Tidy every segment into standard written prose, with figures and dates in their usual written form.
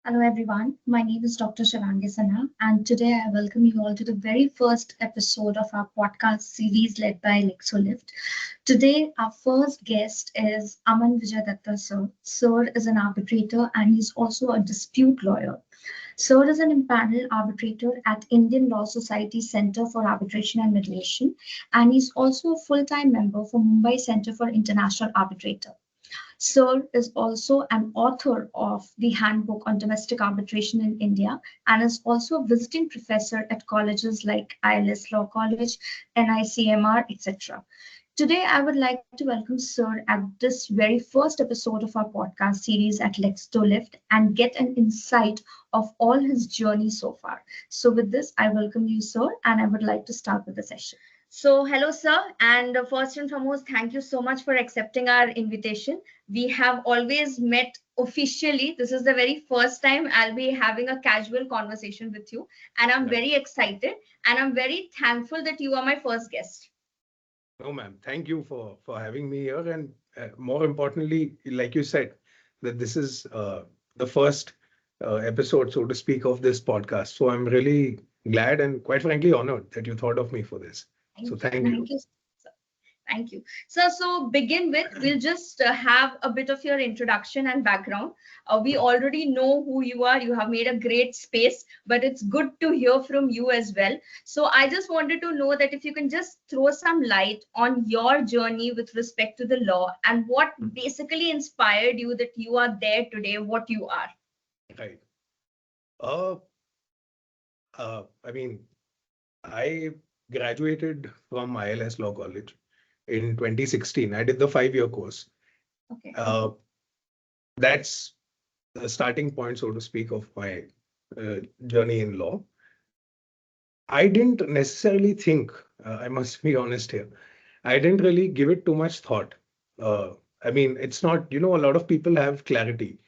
Hello everyone, my name is Dr. Shivangi Sinha, and today I welcome you all to the very first episode of our podcast series led by Lexo. Today, our first guest is Aman Vijay Dutta, sir. Sir is an arbitrator and he's also a dispute lawyer. Sir is an impaneled arbitrator at Indian Law Society Center for Arbitration and Mediation, and he's also a full-time member for Mumbai Center for International Arbitrator. Sir is also an author of the Handbook on Domestic Arbitration in India and is also a visiting professor at colleges like ILS Law College, NICMR, etc. Today, I would like to welcome Sir at this very first episode of our podcast series at Lexo and get an insight of all his journey so far. So, with this, I welcome you, Sir, and I would like to start with the session. So, hello, sir. And first and foremost, thank you so much for accepting our invitation. We have always met officially. This is the very first time I'll be having a casual conversation with you. And I'm very excited and I'm very thankful that you are my first guest. No, ma'am. Thank you for having me here. And more importantly, like you said, that this is the first episode, so to speak, of this podcast. So I'm really glad and quite frankly honored that you thought of me for this. So thank you. Thank you. Thank you. So begin with, we'll just have a bit of your introduction and background. We already know who you are. You have made a great space, but it's good to hear from you as well. So I just wanted to know that if you can just throw some light on your journey with respect to the law and what basically inspired you that you are there today, what you are. Right. Uh, I mean, I graduated from ILS Law College in 2016. I did the 5-year course. Okay. That's the starting point, so to speak, of my journey in law. I didn't necessarily think, I must be honest here, I didn't really give it too much thought. I mean, it's not, a lot of people have clarity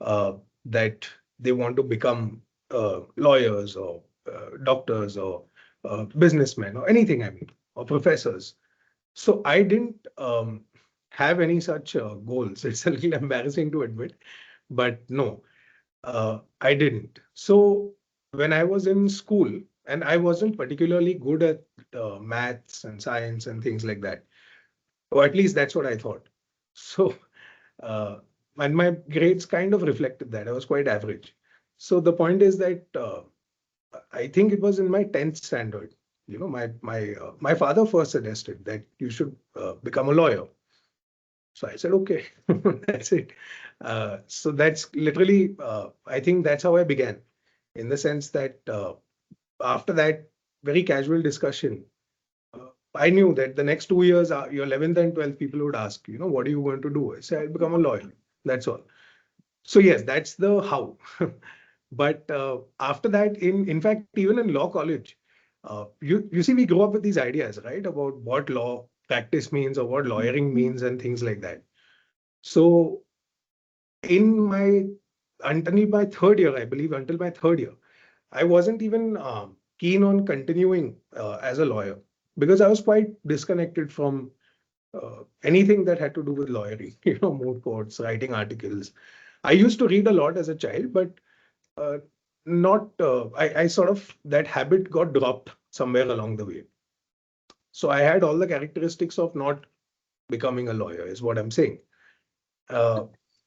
that they want to become lawyers or doctors or businessmen or anything, I mean, or professors. So I didn't have any such goals. It's a little embarrassing to admit, but no, I didn't. So when I was in school, and I wasn't particularly good at maths and science and things like that, or at least that's what I thought. So, and my grades kind of reflected that. I was quite average. So the point is that I think it was in my 10th standard. My father first suggested that you should become a lawyer. So I said, okay, that's it. So that's literally, I think that's how I began, in the sense that after that very casual discussion, I knew that the next 2 years, your 11th and 12th, people would ask, what are you going to do? I said, I'll become a lawyer. That's all. So yes, that's the how. But after that, in fact, even in law college, you see, we grow up with these ideas, right, about what law practice means or what lawyering means and things like that. So in my until my third year, I believe, until my third year, I wasn't even keen on continuing as a lawyer because I was quite disconnected from anything that had to do with lawyering, moot courts, writing articles. I used to read a lot as a child, but uh, not, I sort of, that habit got dropped somewhere along the way. So I had all the characteristics of not becoming a lawyer, is what I'm saying. Uh,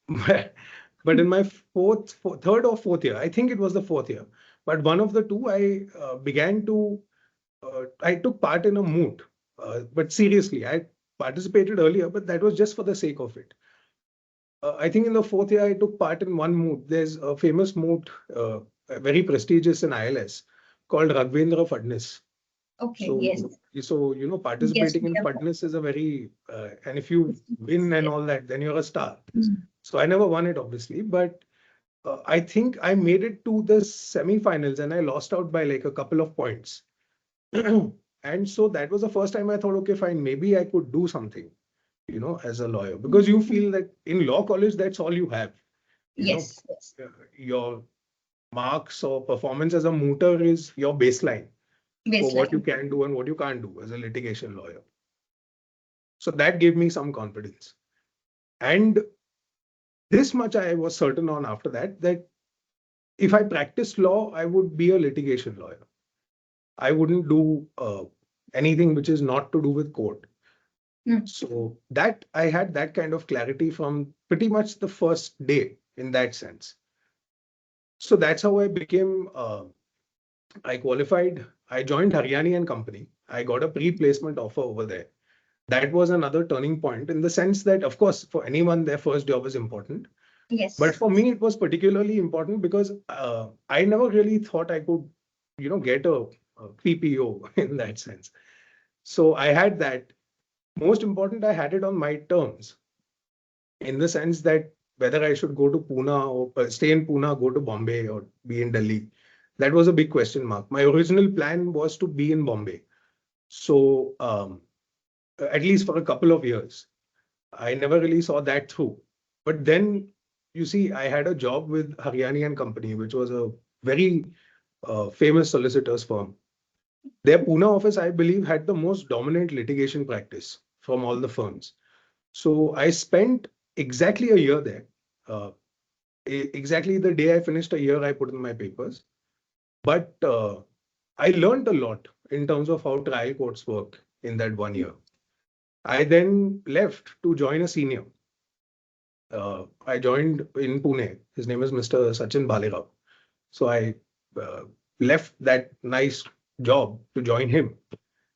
but in my third or fourth year, I think it was the fourth year, but one of the two, I I took part in a moot. But seriously, I participated earlier, but that was just for the sake of it. I think in the fourth year, I took part in one moot. There's a famous moot, very prestigious in ILS, called Raghvendra Fadnis. Okay, So, yes. So, participating in Fadnis is a very, and if you win and all that, then you're a star. So I never won it, obviously, but I think I made it to the semi-finals and I lost out by like a couple of points. And so that was the first time I thought, okay, fine, maybe I could do something, as a lawyer, because you feel that in law college, that's all you have. Yes. Your marks or performance as a mooter is your baseline for what you can do and what you can't do as a litigation lawyer. So that gave me some confidence. And this much I was certain on after that, that if I practiced law, I would be a litigation lawyer. I wouldn't do anything which is not to do with court. So that I had that kind of clarity from pretty much the first day in that sense. So that's how I became, I qualified, I joined Haryani and Company. I got a pre-placement offer over there. That was another turning point in the sense that, of course, for anyone, their first job is important. Yes. But for me, it was particularly important because I never really thought I could, get a PPO in that sense. So I had that. Most important, I had it on my terms in the sense that whether I should go to Pune or stay in Pune, go to Bombay or be in Delhi. That was a big question mark. My original plan was to be in Bombay. So at least for a couple of years, I never really saw that through. But then you see, I had a job with Haryani and Company, which was a very famous solicitors firm. Their Pune office, I believe, had the most dominant litigation practice from all the firms. So I spent exactly a year there. Uh, exactly the day I finished a year, I put in my papers. But I learned a lot in terms of how trial courts work in that 1 year. I then left to join a senior. I joined in Pune. His name is Mr. Sachin Bhalirao. So I uh, left that nice job to join him,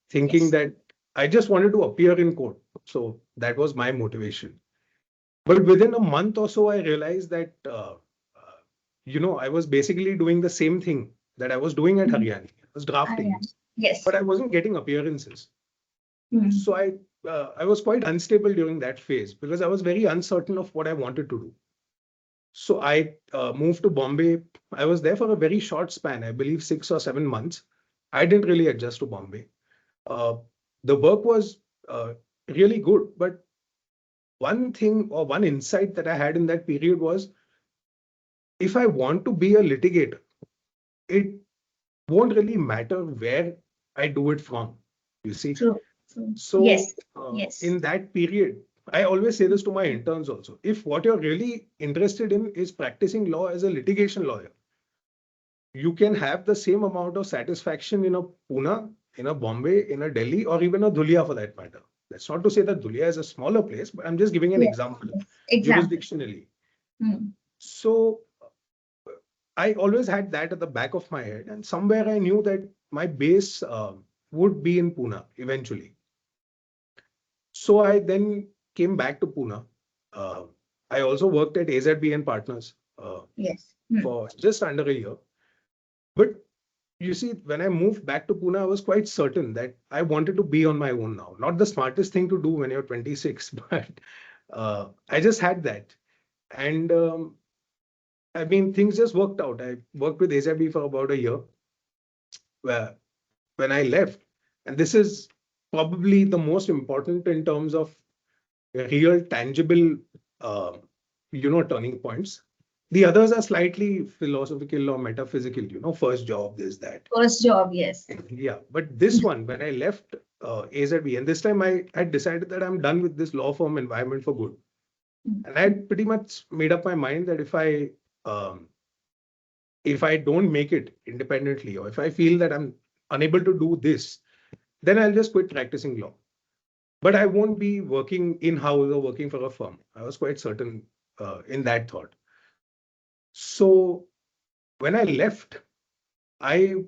thinking Yes. that I just wanted to appear in court. So that was my motivation. But within a month or so, I realized that, I was basically doing the same thing that I was doing at Haryani. I was drafting, Yes. but I wasn't getting appearances. Mm. So I was quite unstable during that phase because I was very uncertain of what I wanted to do. So I moved to Bombay. I was there for a very short span, I believe 6 or 7 months. I didn't really adjust to Bombay. Uh, the work was really good, but one thing or one insight that I had in that period was if I want to be a litigator, it won't really matter where I do it from, you see. True. True. So Yes. Yes. in that period, I always say this to my interns also. If what you're really interested in is practicing law as a litigation lawyer, you can have the same amount of satisfaction in a Pune, in a Bombay, in a Delhi, or even a Dhulia for that matter. That's not to say that Dhulia is a smaller place, but I'm just giving an Yes. example Example. jurisdictionally. Mm. So I always had that at the back of my head, and somewhere I knew that my base would be in Pune eventually. So I then came back to Pune. Uh, I also worked at AZB and Partners Yes. for just under a year. But you see, when I moved back to Pune, I was quite certain that I wanted to be on my own now. Not the smartest thing to do when you're 26, but I just had that. And I mean, things just worked out. I worked with AZB for about a year. Where when I left, and this is probably the most important in terms of real tangible, uh, turning points. The others are slightly philosophical or metaphysical, first job, this, that. First job. Yes. Yeah, but this one, when I left AZB, and this time I had decided that I'm done with this law firm environment for good. And I had pretty much made up my mind that if I don't make it independently, or if I feel that I'm unable to do this, then I'll just quit practicing law. But I won't be working in-house or working for a firm. I was quite certain in that thought. So when I left, a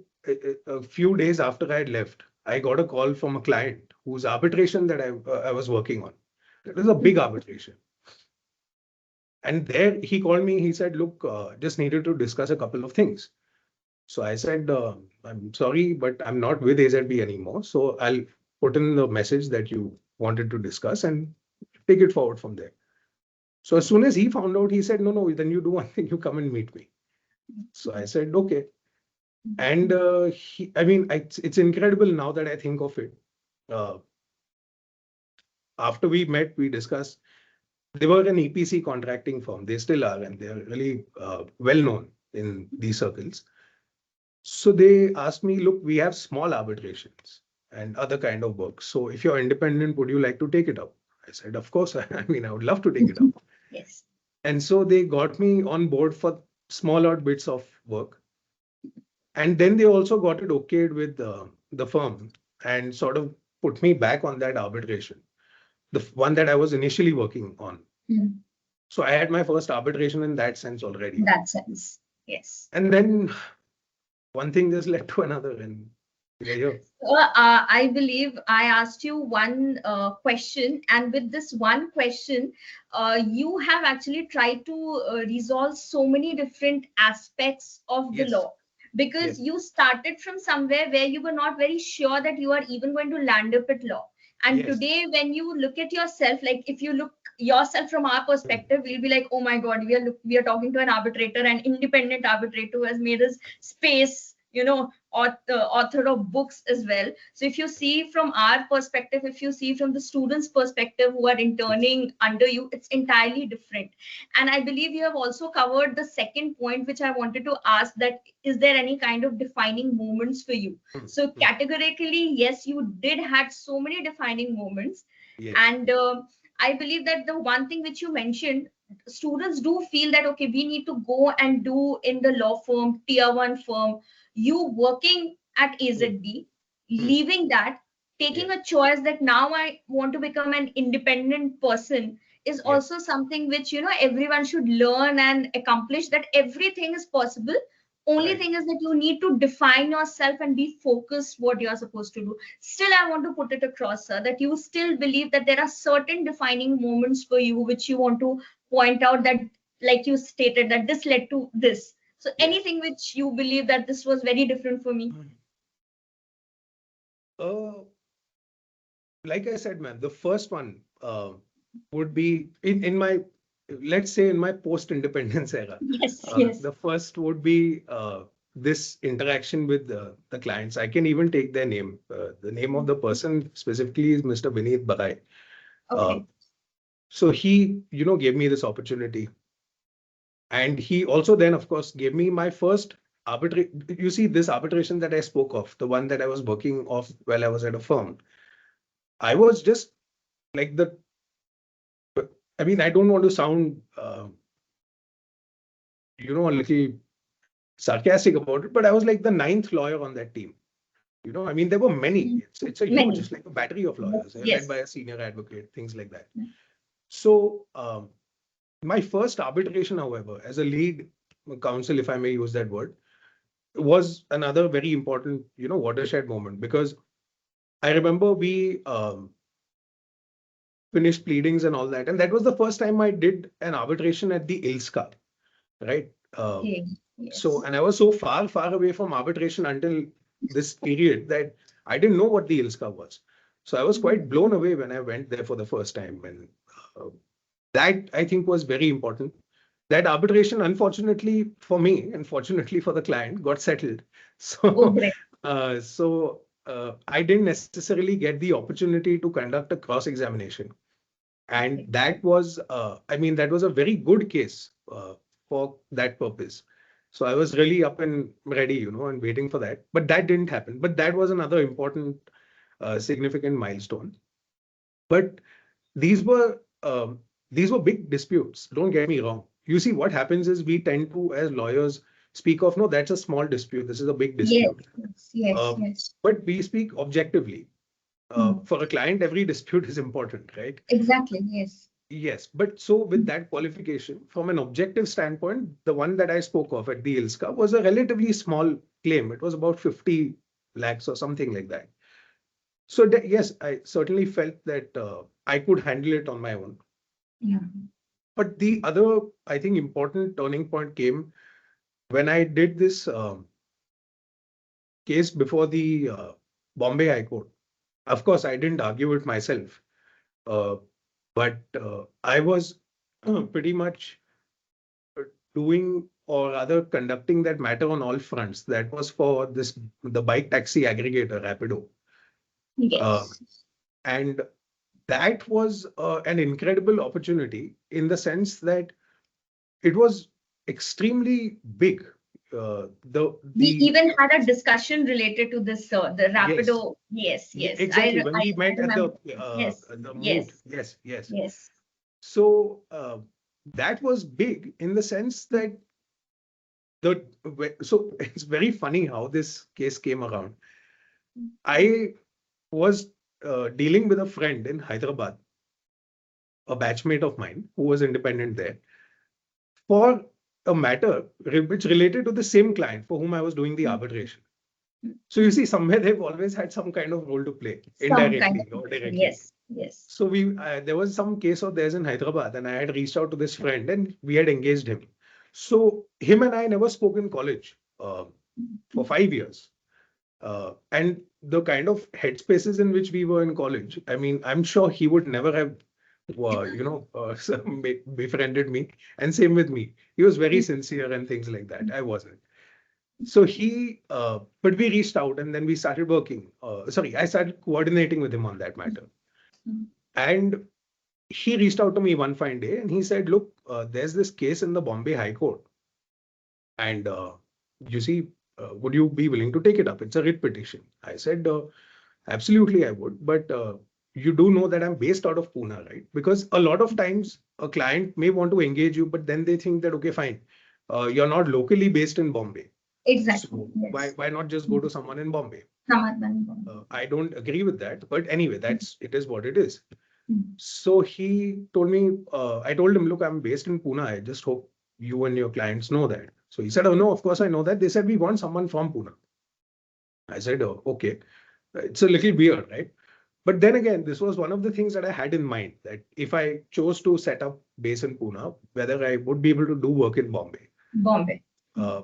few days after I had left, I got a call from a client whose arbitration that I was working on. It was a big arbitration. And there he called me. He said, "Look, just needed to discuss a couple of things." So I said, "I'm sorry, but I'm not with AZB anymore. So I'll put in the message that you wanted to discuss and take it forward from there." So as soon as he found out, he said, "No, no, then you do one thing, you come and meet me." So I said, "Okay." And I mean, it's incredible now that I think of it. Uh, After we met, we discussed. They were an EPC contracting firm. They still are, and they're really well known in these circles. So they asked me, "Look, we have small arbitrations and other kind of work. So if you're independent, would you like to take it up?" I said, "Of course. I mean, I would love to take it up." Yes. And so they got me on board for small odd bits of work. And then they also got it okayed with the firm and sort of put me back on that arbitration, the one that I was initially working on. Mm. So I had my first arbitration in that sense already. In that sense, yes. And then one thing just led to another, and we're here. I believe I asked you one question, and with this one question, you have actually tried to resolve so many different aspects of the Yes. law, because Yes. you started from somewhere where you were not very sure that you are even going to land up at law. And Yes. today, when you look at yourself, like if you look yourself from our perspective, we'll be like, oh my God, we are talking to an arbitrator, an independent arbitrator who has made us space, author of books as well. So if you see from our perspective, if you see from the students' perspective who are interning under you, it's entirely different. And I believe you have also covered the second point, which I wanted to ask, that is there any kind of defining moments for you? So categorically, yes, you did had so many defining moments. Yes. And I believe that the one thing which you mentioned, students do feel that, okay, we need to go and do in the law firm, tier one firm, you working at AZB, leaving that, taking Yes. a choice that now I want to become an independent person is Yes. also something which everyone should learn and accomplish, that everything is possible. Only Right. thing is that you need to define yourself and be focused what you are supposed to do. Still, I want to put it across, sir, that you still believe that there are certain defining moments for you which you want to point out, that like you stated that this led to this. So Yes. anything which you believe that this was very different for me? Uh, like I said, man, the first one would be in my, let's say, in my post-independence era. Yes, yes. The first would be this interaction with the clients. I can even take their name. The name of the person specifically is Mr. Vineet Barai. Okay. So he, gave me this opportunity. And he also then, of course, gave me my first arbitration. You see, this arbitration that I spoke of, the one that I was working off while I was at a firm, I was just like I mean, I don't want to sound, a little sarcastic about it, but I was like the ninth lawyer on that team. I mean, there were many. It's a huge, Many. it's like a battery of lawyers led by Yes. a senior advocate, things like that. So my first arbitration, however, as a lead counsel, if I may use that word, was another very important, watershed moment, because I remember we finished pleadings and all that. And that was the first time I did an arbitration at the ILSCA, right? Okay. So, Yes. and I was so far, far away from arbitration until this period that I didn't know what the ILSCA was. So I was quite blown away when I went there for the first time. And uh, that I think was very important. That arbitration, unfortunately for me, and fortunately for the client, got settled. Oh, So, great. I didn't necessarily get the opportunity to conduct a cross-examination. And Okay. that was, I mean, that was a very good case for that purpose. So I was really up and ready, and waiting for that. But that didn't happen. But that was another important, significant milestone. But these were big disputes. Don't get me wrong. You see, what happens is we tend to, as lawyers, speak of, no, that's a small dispute. This is a big Yes. dispute. Yes. Um, Yes. but we speak objectively. Hmm. For a client, every dispute is important, right? Exactly. Yes. Yes, but so with that qualification, from an objective standpoint, the one that I spoke of at the ILSCA was a relatively small claim. It was about 50 lakhs or something like that. So yes, I certainly felt that I could handle it on my own. Yeah. But the other, I think, important turning point came when I did this case before the Bombay High Court. Of course, I didn't argue it myself, uh, but I was pretty much doing or rather conducting that matter on all fronts. That was for the bike taxi aggregator Rapido, uh, Yes. and that was an incredible opportunity in the sense that it was extremely big. We The even had a discussion related to this, the Yes, Rapido. Yes. Yes. exactly, when we I met at remember. Yes. the moot. Yes. Yes, yes. Yes. So that was big in the sense that So it's very funny how this case came around. Mm. I was dealing with a friend in Hyderabad, a batchmate of mine who was independent there, for a matter which related to the same client for whom I was doing the Mm. arbitration. Mm. So you see, somewhere they've always had some kind of role to play, Some kind indirectly of or connection. directly. Yes, yes. So there was some case of theirs in Hyderabad, and I had reached out to this friend, and we had engaged him. So him and I never spoke in college for Mm. 5 years. And the kind of headspaces in which we were in college, I mean, I'm sure he would never have, befriended me. And same with me. He was very Mm. sincere and things like that. Mm. I wasn't. So but we reached out and then we started working. Sorry, I started coordinating with him on that matter. Mm. And he reached out to me one fine day and he said, look, there's this case in the Bombay High Court. And you see, would you be willing to take it up? It's a writ petition. I said, absolutely, I would. But you do know that I'm based out of Pune, right? Because a lot of times a client may want to engage you, but then they think that, okay, fine, you're not locally based in Bombay. Exactly. So Yes. why not just go to someone in Bombay? Samadhan. I don't agree with that. But anyway, it is what it is. Mm. So he told me, I told him, look, I'm based in Pune. I just hope you and your clients know that. So he said, oh, no, of course I know that. They said, we want someone from Pune. I said, oh, okay. It's a little weird, right? But then again, this was one of the things that I had in mind that if I chose to set up base in Pune, whether I would be able to do work in Bombay. Bombay. Mm. Uh,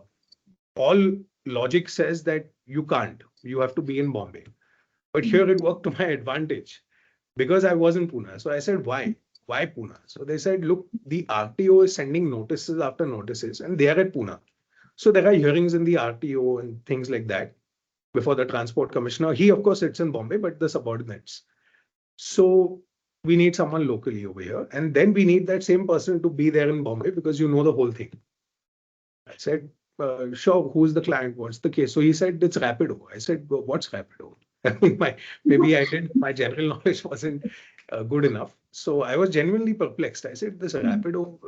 all logic says that you can't. You have to be in Bombay. But Mm. here it worked to my advantage because I was in Pune. So I said, why? Why Pune? So they said, look, the RTO is sending notices after notices and they are at Pune. So there are hearings in the RTO and things like that before the transport commissioner. He, of course, sits in Bombay, but the subordinates. So we need someone locally over here. And then we need that same person to be there in Bombay because you know the whole thing. I said, sure, who's the client? What's the case? So he said, it's Rapido. I said, well, what's Rapido? I mean, my general knowledge wasn't good enough. So I was genuinely perplexed. I said, this Mm. Rapido,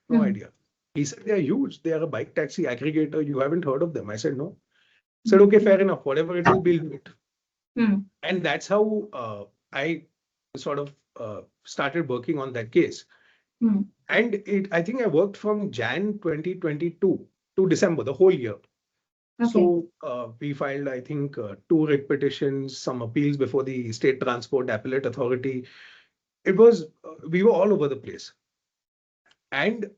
no Mm. idea. He said, they're huge. They are a bike taxi aggregator. You haven't heard of them. I said, no. He said, Mm. okay, fair enough. Whatever it is, we'll do it. Mm. And that's how I sort of started working on that case. Mm. And I think I worked from Jan 2022 to December, the whole year. Okay. So we filed, I think, two writ petitions, some appeals before the State Transport Appellate Authority. We were all over the place. And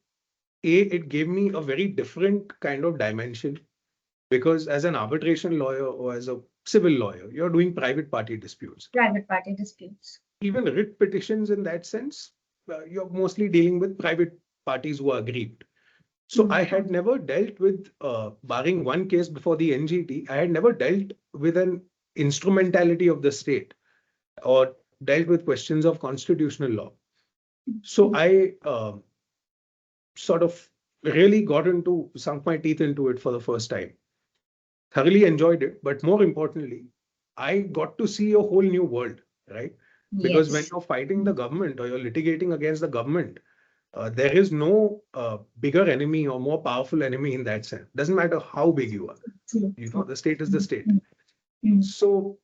it gave me a very different kind of dimension because as an arbitration lawyer or as a civil lawyer, you're doing private party disputes. Private party disputes. Even writ petitions in that sense, you're mostly dealing with private parties who are aggrieved. So Mm. I had never dealt with, barring one case before the NGT, I had never dealt with an instrumentality of the state or dealt with questions of constitutional law. So I sort of really sunk my teeth into it for the first time. Thoroughly enjoyed it, but more importantly, I got to see a whole new world, right? Because when Yes. you're fighting the government or you're litigating against the government, there is no bigger enemy or more powerful enemy in that sense. Doesn't matter how big you are. True. You know, True. the state is the Mm. state. Mm. Mm. So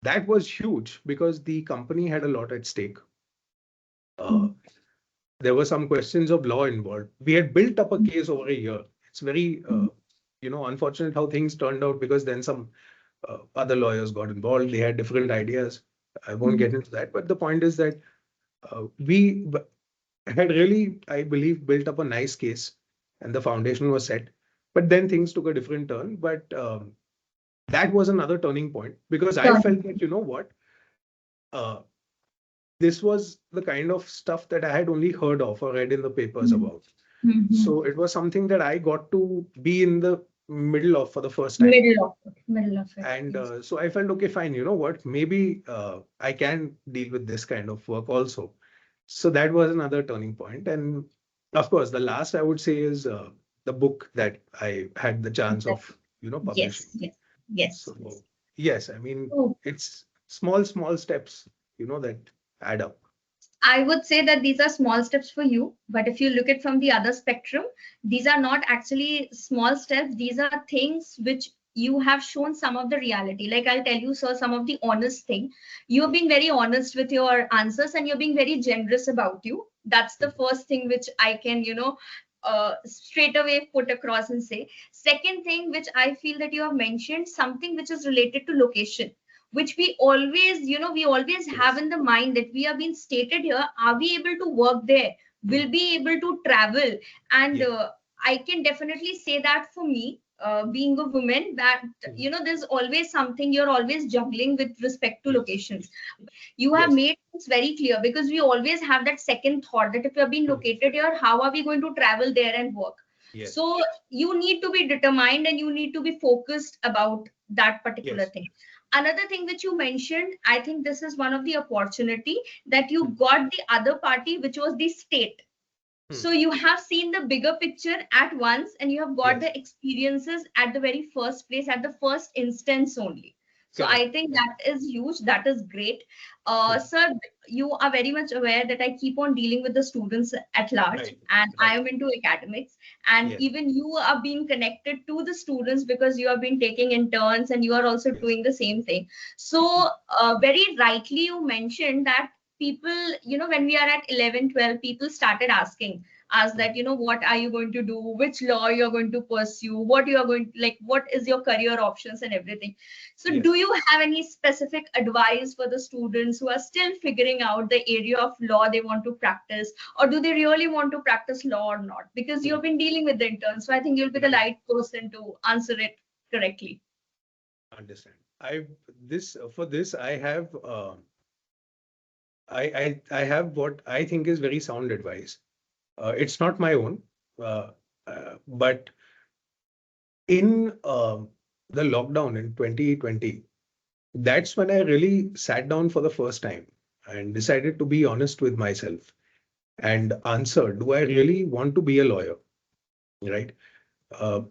that was huge because the company had a lot at stake. Uh, Mm. there were some questions of law involved. We had built up a case over a year. It's very, Mm. unfortunate how things turned out because then some other lawyers got involved. They had different ideas. I won't Mm. get into that. But the point is that we had really, I believe, built up a nice case and the foundation was set. But then things took a different turn. But that was another turning point because I felt Turning. that, you know what, uh, this was the kind of stuff that I had only heard of or read in the papers Mm. about. Mm-hmm. So it was something that I got to be in the middle of for the first time. Middle of it. And Yes. so I felt, okay, fine, you know what, maybe I can deal with this kind of work also. So that was another turning point. And of course, the last I would say is the book that I had the chance That- of, publishing. Yes. Yes. Yes. Yes. So yes, I mean, Oh, it's small, small steps, that add up. I would say that these are small steps for you, but if you look at from the other spectrum, these are not actually small steps. These are things which you have shown some of the reality. Like I'll tell you, sir, some of the honest thing. You're Yeah. being very honest with your answers and you're being very generous about you. That's the Mhm. first thing which I can, straight away put across and say. Second thing, which I feel that you have mentioned, something which is related to location, which we always, we always have Yes. in the mind that we are being stated here. Are we able to work there? Will Mhm. be able to travel? And Yeah. I can definitely say that for me, being a woman, that Mhm. there's always something you're always juggling with respect to Yes. locations. You have Yes. made this very clear, because we always have that second thought that if you're being Mhm. located here, how are we going to travel there and work? Yes. So you need to be determined and you need to be focused about that particular Yes. thing. Another thing which you mentioned, I think this is one of the opportunity that you Mhm. got the other party, which was the state. Mhm. So you have seen the bigger picture at once and you have got Yes. the experiences at the very first place, at the first instance only. So I Correct. think that is huge. That is great. Mhm. Sir, you are very much aware that I keep on dealing with the students at large Right. and I Right. am into academics. And Yes. even you are being connected to the students because you have been taking interns and you are also Yes. doing the same thing. So very rightly you mentioned that people, when we are at 11, 12, people started asking us Mhm. that, what are you going to do, which law you're going to pursue, what you are going to, like, what is your career options and everything. So do Yes. you have any specific advice for the students who are still figuring out the area of law they want to practice, or do they really want to practice law or not? Because you've Mhm. been dealing with the interns, so I think you'll be the Right. right person to answer it correctly. Understand. I this for this I have I have what I think is very sound advice. It's not my own, uh, but in the lockdown in 2020, that's when I really sat down for the first time and decided to be honest with myself and answer, do I really want to be a lawyer? Right? Uh,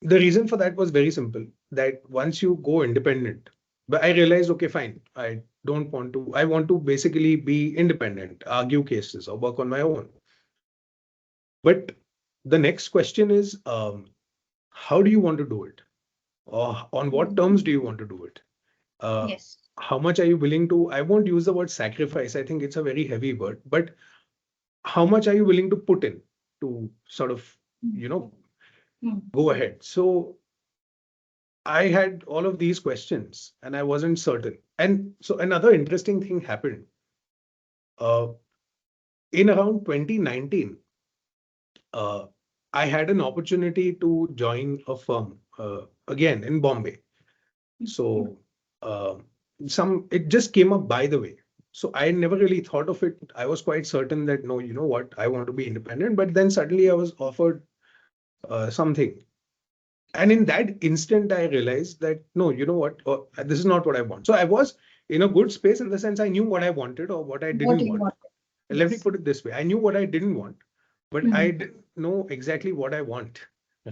the reason for that was very simple, that once you go independent, but I realized, okay, fine, I don't want to, I want to basically be independent, argue cases or work on my own. But the next question is, how do you want to do it? Or on what Mm. terms do you want to do it? Uh, Yes. how much are you willing to? I won't use the word sacrifice. I think it's a very heavy word, but how much are you willing to put in to sort of, Mm. you know, Mm. go ahead? So I had all of these questions and I wasn't certain. And so another interesting thing happened. Uh, in around 2019, uh, I had an opportunity to join a firm again in Bombay. So uh, it just came up by the way. So I never really thought of it. I was quite certain that no, you know what, I want to be independent. But then suddenly I was offered something. And in that instant, I realized that no, you know what, this is not what I want. So I was in a good space in the sense I knew what I wanted or what I What didn't do you want. want? Let me Yes. put it this way, I knew what I didn't want, but I Mm. didn't know exactly what I want.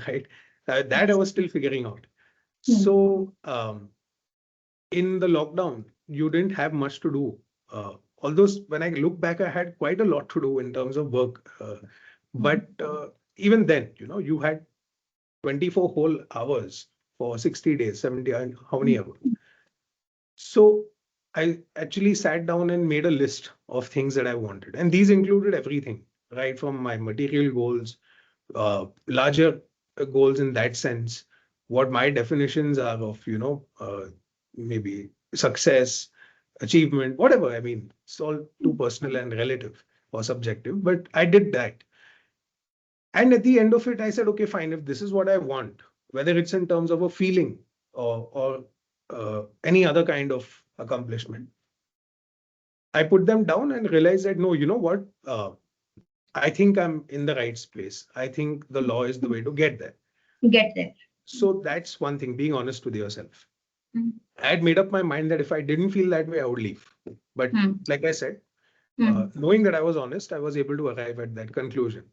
Right? That I Yes. was still figuring out. Mm. So in the lockdown, you didn't have much to do. Although when I look back, I had quite a lot to do in terms of work. Mm. But even then, you had 24 whole hours for 60 days, 70, and how many hours? So I actually sat down and made a list of things that I wanted. And these included everything, right? From my material goals, larger goals in that sense, what my definitions are of, maybe success, achievement, whatever. I mean, it's all too personal and relative or subjective, but I did that. And at the end of it, I said, okay, fine, if this is what I want, whether it's in terms of a feeling or any other kind of accomplishment, I put them down and realized that no, you know what? I think I'm in the right place. I think the law is the way to get there. Get there. So that's one thing, being honest with yourself. Mm. I had made up my mind that if I didn't feel that way, I would leave. But Mm. like I said, Mm. knowing that I was honest, I was able to arrive at that conclusion.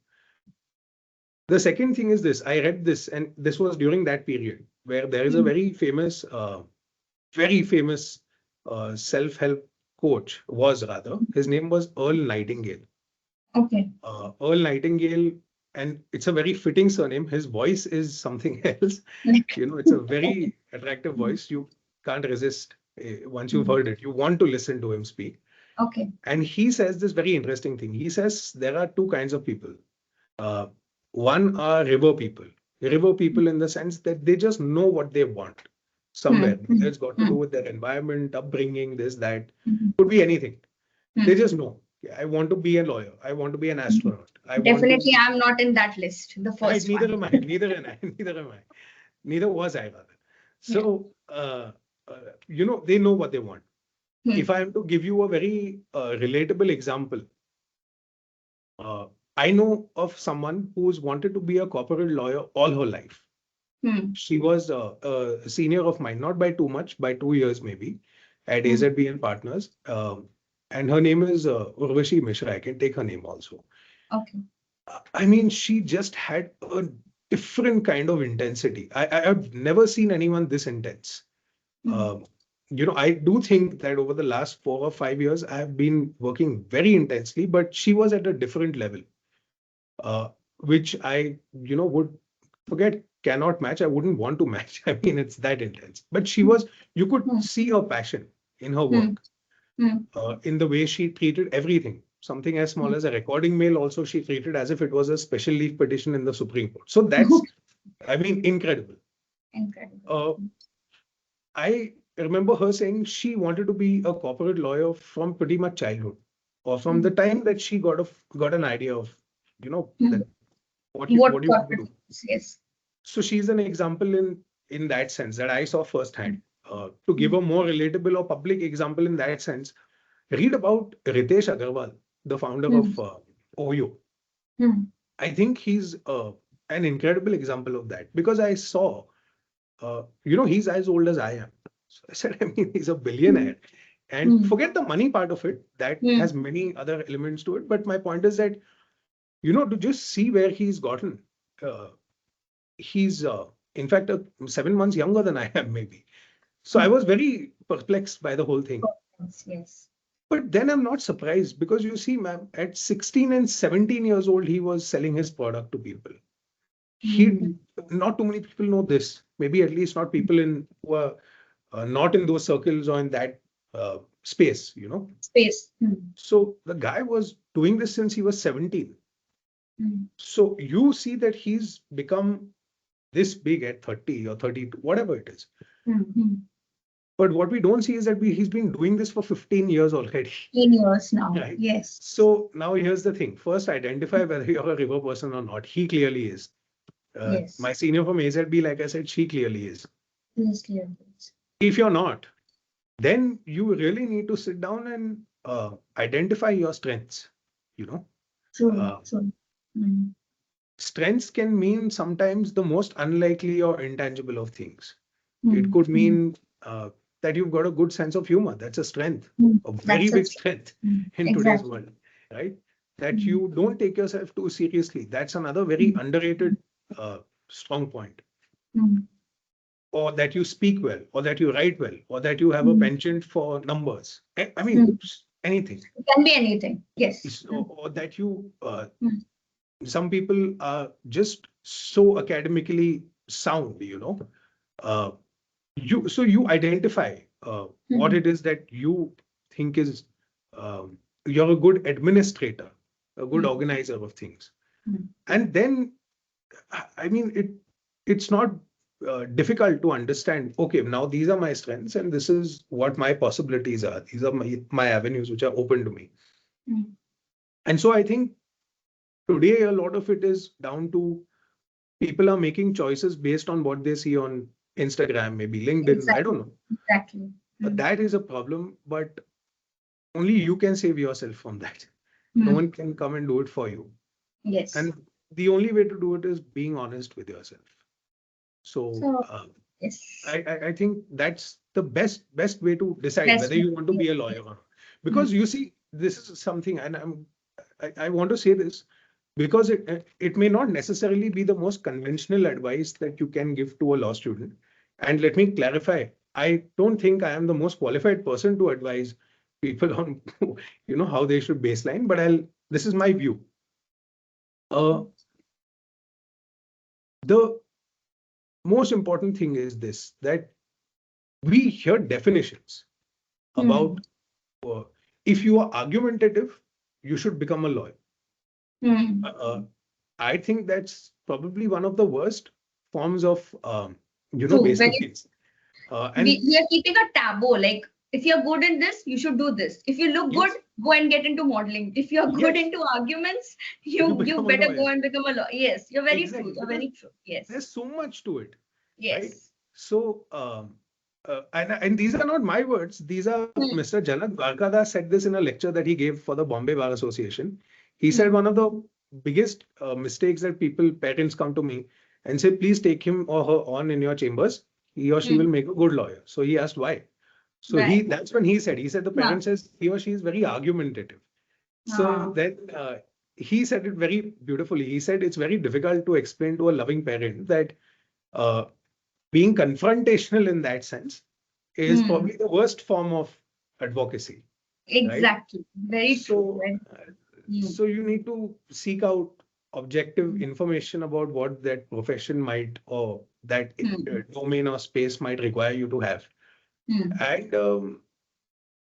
The second thing is this, I read this, and this was during that period where there is a Mm. very famous self-help coach was rather, his name was Earl Nightingale. Okay. Earl Nightingale, and it's a very fitting surname. His voice is something else. It's a very attractive voice. You can't resist once you've heard it. You want to listen to him speak. Okay. And he says this very interesting thing. He says there are two kinds of people. Uh, One are river people. River people in the sense that they just know what they want somewhere. It's got to do with their environment, upbringing, this, that. Could be anything. They just know. I want to be a lawyer. I want to be an astronaut. I want to. Definitely, I'm not in that list. The Right, first neither one. am I. Neither am I. Neither am I. Neither was I rather. So, they know what they want. If I am to give you a very relatable example, I know of someone who's wanted to be a corporate lawyer all her life. She was a senior of mine, not by too much, by 2 years maybe, at AZB and Partners. And her name is Urvashi Mishra. I can take her name also. Okay. I mean, she just had a different kind of intensity. I've never seen anyone this intense. I do think that over the last 4 or 5 years, I have been working very intensely, but she was at a different level, which I, would forget, cannot match. I wouldn't want to match. I mean, it's that intense. But you could see her passion in her work, in the way she treated everything. Something as small as a recording mail also she treated as if it was a special leave petition in the Supreme Court. So that's, I mean, incredible. Incredible. I remember her saying she wanted to be a corporate lawyer from pretty much childhood, or from the time that she got an idea of, that what you want to do. Yes. So she's an example in that sense that I saw firsthand. To give a more relatable or public example in that sense, read about Ritesh Agarwal, the founder of OYO. I think he's an incredible example of that, because I saw, he's as old as I am. So I said, I mean, he's a billionaire. And forget the money part of it, that has many other elements to it. But my point is that, to just see where he's gotten. He's, in fact, 7 months younger than I am, maybe. So I was very perplexed by the whole thing. Yes. But then I'm not surprised, because you see, ma'am, at 16 and 17 years old, he was selling his product to people. Not too many people know this. Maybe at least not people who are not in those circles or in that space, Space. So the guy was doing this since he was 17. So you see that he's become this big at 30 or 32, whatever it is. But what we don't see is that he's been doing this for 15 years already. 15 years now. Right? Yes. So now here's the thing. First, identify whether you're a river person or not. He clearly is. Yes. My senior from AZB, like I said, she clearly is. Yes, clearly. If you're not, then you really need to sit down and identify your strengths. True. Strengths can mean sometimes the most unlikely or intangible of things. It could mean that you've got a good sense of humor. That's a strength, a very big strength in today's world, right? That you don't take yourself too seriously. That's another very underrated strong point. Or that you speak well, or that you write well, or that you have a penchant for numbers. I mean, anything. It can be anything. Yes. Or that you, some people are just so academically sound, so you identify what it is that you think is, you're a good administrator, a good organizer of things. And then, I mean, it's not difficult to understand, okay, now these are my strengths and this is what my possibilities are. These are my avenues which are open to me. And so I think today a lot of it is down to people are making choices based on what they see on Instagram, maybe LinkedIn, I don't know. Exactly. But that is a problem, but only you can save yourself from that. No one can come and do it for you. Yes. And the only way to do it is being honest with yourself. So yes. I think that's the best way to decide whether you want to be a lawyer or not. Because you see, this is something, and I want to say this, because it may not necessarily be the most conventional advice that you can give to a law student. And let me clarify, I don't think I am the most qualified person to advise people on, how they should baseline, but this is my view. The most important thing is this, that we hear definitions about uh, if you are argumentative, you should become a lawyer. I think that's probably one of the worst forms of, True. basic. And We are keeping a taboo. Like, if you're good in this, you should do this. If you look good, yes, go and get into modeling. If you're good yes, into arguments, you you become a better go lawyer. and become a lawyer. Yes, you're very true. Exactly, You're because very true. Yes. there's so much to it, right? Yes. So, and these are not my words. These are Mr. Janak Dwarkada said this in a lecture that he gave for the Bombay Bar Association. He said one of the biggest mistakes that parents come to me and say, please take him or her on in your chambers. He or she will make a good lawyer. So he asked why. So Right. that's when he said the parent says he or she is very argumentative. So then he said it very beautifully. He said it's very difficult to explain to a loving parent that uh, being confrontational in that sense is probably the worst form of advocacy, right? Exactly. Very true. So, so you need to seek out objective information about what that profession might, or that domain or space might require you to have. And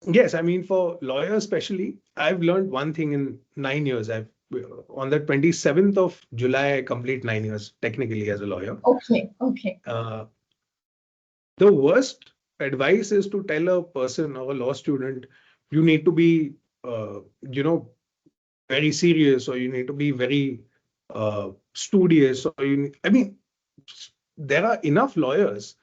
yes, I mean, for lawyers especially, I've learned one thing in 9 years. On the 27th of July, I complete 9 years technically as a lawyer. Okay. Okay. The worst advice is to tell a person or a law student, you need to be, very serious, or you need to be very studious, or I mean, there are enough lawyers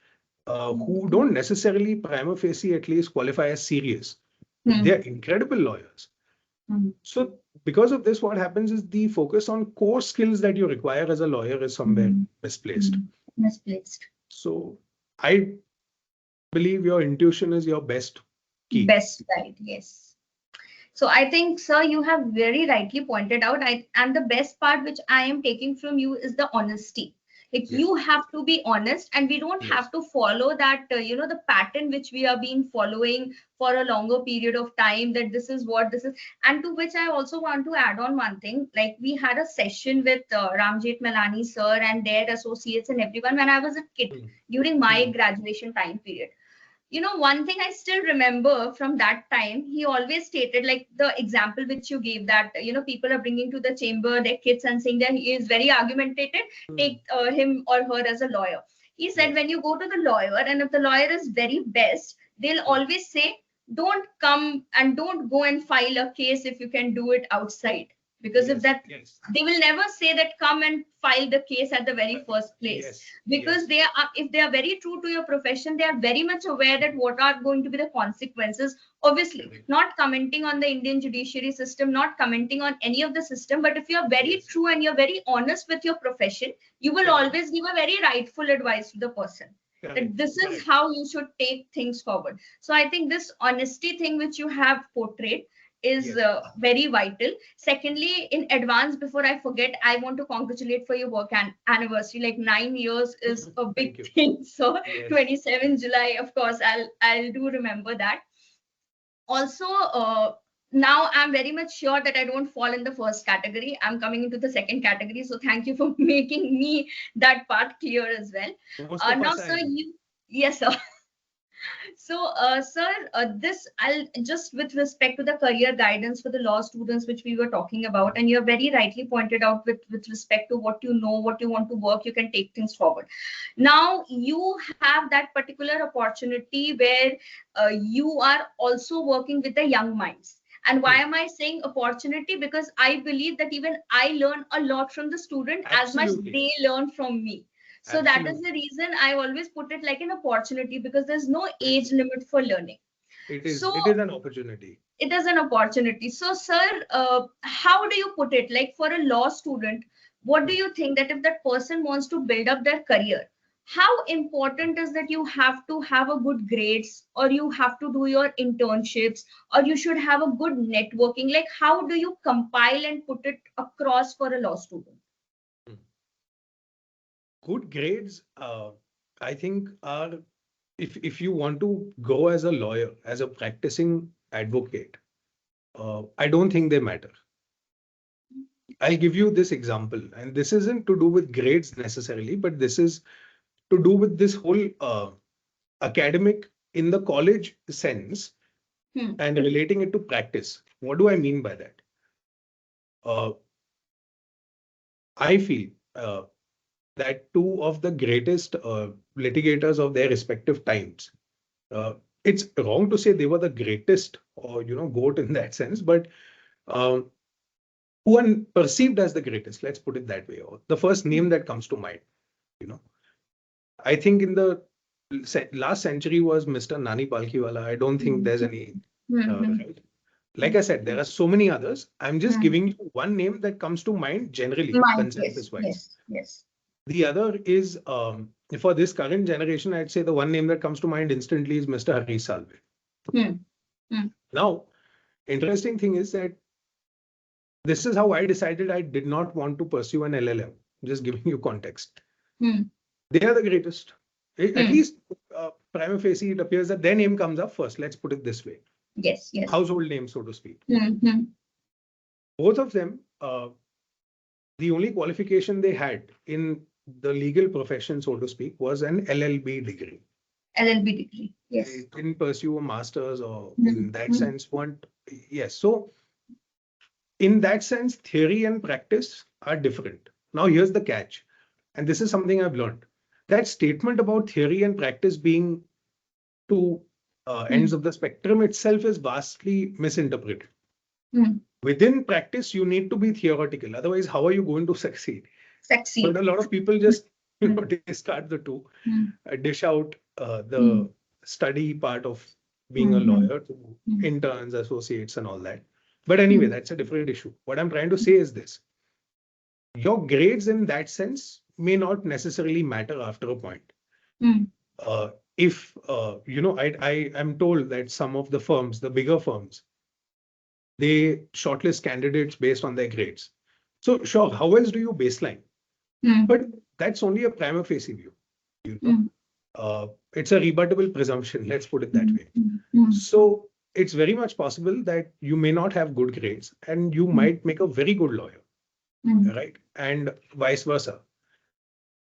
who don't necessarily prima facie at least qualify as serious. They're incredible lawyers. So because of this, what happens is the focus on core skills that you require as a lawyer is somewhere misplaced. Misplaced. So I believe your intuition is your best key. Best guide. Yes. So I think, sir, you have very rightly pointed out. And the best part which I am taking from you is the honesty. Like, Yes. you have to be honest, and we don't Yes. have to follow that, the pattern which we have been following for a longer period of time, that this is what this is. And to which I also want to add on one thing. Like, we had a session with Ramjit Melani sir and their associates and everyone when I was a kid during my graduation time period. One thing I still remember from that time, he always stated, like the example which you gave, that, people are bringing to the chamber their kids and saying that he is very argumentative, take him or her as a lawyer. He said, when you go to the lawyer, and if the lawyer is very best, they'll always say, don't come and don't go and file a case if you can do it outside. Because if that, they will never say that come and file the case at the very first place. Because they are, if they are very true to your profession, they are very much aware that what are going to be the consequences. Obviously, not commenting on the Indian judiciary system, not commenting on any of the system, but if you are very true and you're very honest with your profession, you will always give a very rightful advice to the person. That this is how you should take things forward. So I think this honesty thing which you have portrayed is very vital. Secondly, in advance, before I forget, I want to congratulate for your work and anniversary. Like, 9 years is a big thing. So 27 July, of course, I'll do remember that. Also, now I'm very much sure that I don't fall in the first category. I'm coming into the second category. So thank you for making me that part clear as well. Now, sir, yes, sir. So, sir, this I'll just, with respect to the career guidance for the law students, which we were talking about, and you have very rightly pointed out with respect to what you know, what you want to work, you can take things forward. Now, you have that particular opportunity where you are also working with the young minds. And why am I saying opportunity? Because I believe that even I learn a lot from the student as much they learn from me. So that is the reason I always put it like an opportunity, because there's no age limit for learning. It is an opportunity. It is an opportunity. So, sir, how do you put it? Like, for a law student, what do you think that if that person wants to build up their career, how important is that you have to have a good grades, or you have to do your internships, or you should have a good networking? Like, how do you compile and put it across for a law student? Good grades, I think, are, if you want to go as a lawyer, as a practicing advocate, I don't think they matter. I'll give you this example, and this isn't to do with grades necessarily, but this is to do with this whole academic in the college sense and relating it to practice. What do I mean by that? I feel that two of the greatest litigators of their respective times. It's wrong to say they were the greatest or goat in that sense, but um, who are perceived as the greatest. Let's put it that way. Or the first name that comes to mind. You know, I think in the last century was Mr. Nani Palkhiwala. I don't think there's any right. Like I said, there are so many others. I'm just giving you one name that comes to mind generally, consensus-wise. Yes. The other is, for this current generation, I'd say the one name that comes to mind instantly is Mr. Harish Salve. Now, interesting thing is that this is how I decided I did not want to pursue an LLM. Just giving you context. They are the greatest. At least prima facie, it appears that their name comes up first. Let's put it this way. Yes. Household name, so to speak. Both of them, the only qualification they had in the legal profession, so to speak, was an LLB degree. LLB degree, yes. They didn't pursue a master's or in that sense weren't. Yes. So in that sense, theory and practice are different. Now here's the catch. And this is something I've learned. That statement about theory and practice being two ends of the spectrum itself is vastly misinterpreted. Within practice, you need to be theoretical. Otherwise, how are you going to succeed? But a lot of people just discard the two, dish out the study part of being a lawyer to interns, associates, and all that. But anyway, that's a different issue. What I'm trying to say is this. Your grades in that sense may not necessarily matter after a point. If, I am told that some of the firms, the bigger firms, they shortlist candidates based on their grades. So sure, how else do you baseline? But that's only a prima facie view. It's a rebuttable presumption, let's put it that way. So it's very much possible that you may not have good grades and you might make a very good lawyer, right? And vice versa.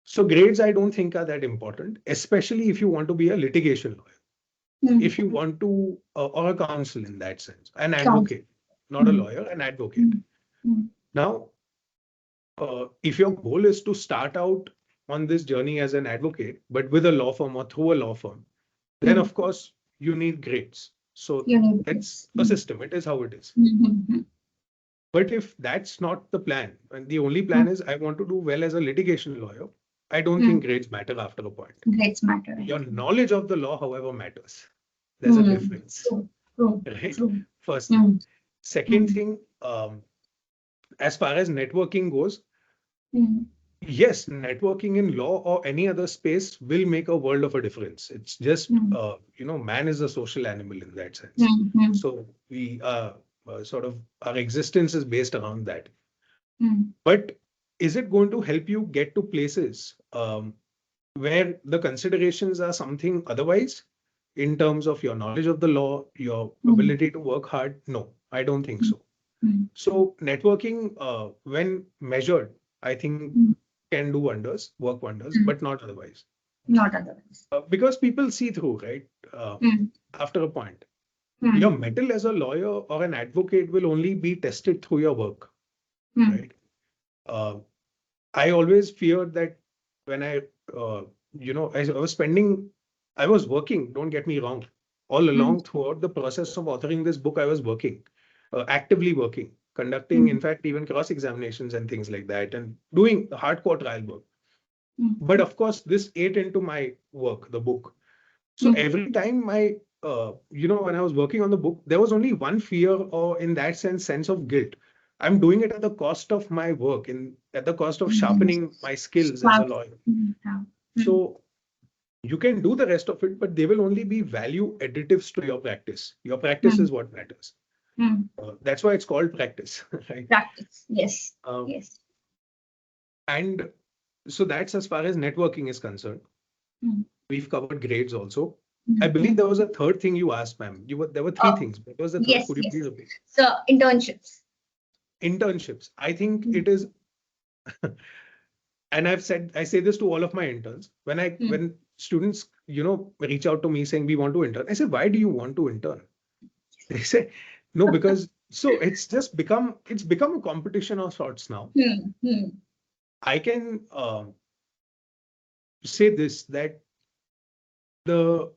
So grades, I don't think are that important, especially if you want to be a litigation lawyer. If you want to, or a counsel in that sense, an advocate, not a lawyer, an advocate. Now, if your goal is to start out on this journey as an advocate, but with a law firm or through a law firm, then of course you need grades. So that's a system. It is how it is. But if that's not the plan, and the only plan is I want to do well as a litigation lawyer, I don't think grades matter after a point. Grades matter. Your knowledge of the law, however, matters. There's a difference. Right? First thing. Second thing, as far as networking goes, yes, networking in law or any other space will make a world of a difference. It's just, man is a social animal in that sense. So we sort of, our existence is based around that. But is it going to help you get to places where the considerations are something otherwise in terms of your knowledge of the law, your ability to work hard? No, I don't think so. So networking, when measured, I think can do wonders, work wonders, but not otherwise. Not otherwise. Because people see through, right? After a point. Your mettle as a lawyer or an advocate will only be tested through your work, right? I always feared that when I was working, don't get me wrong, all along throughout the process of authoring this book, I was working, actively working, conducting, in fact, even cross-examinations and things like that, and doing hardcore trial work. But of course, this ate into my work, the book. So every time when I was working on the book, there was only one fear or in that sense of guilt. I'm doing it at the cost of my work, at the cost of sharpening my skills as a lawyer. So you can do the rest of it, but they will only be value additives to your practice. Your practice is what matters. That's why it's called practice, right? Practice, yes. Yes. And so that's as far as networking is concerned. We've covered grades also. I believe there was a third thing you asked, ma'am. There were three Uh, things. What was the third? yes, Could you yes. please repeat? So internships. Internships. I think Mm, it is, and I say this to all of my interns. mm, When students, reach out to me saying we want to intern, I say, why do you want to intern? They say, no, because so it's become a competition of sorts now. mm, I can say this that the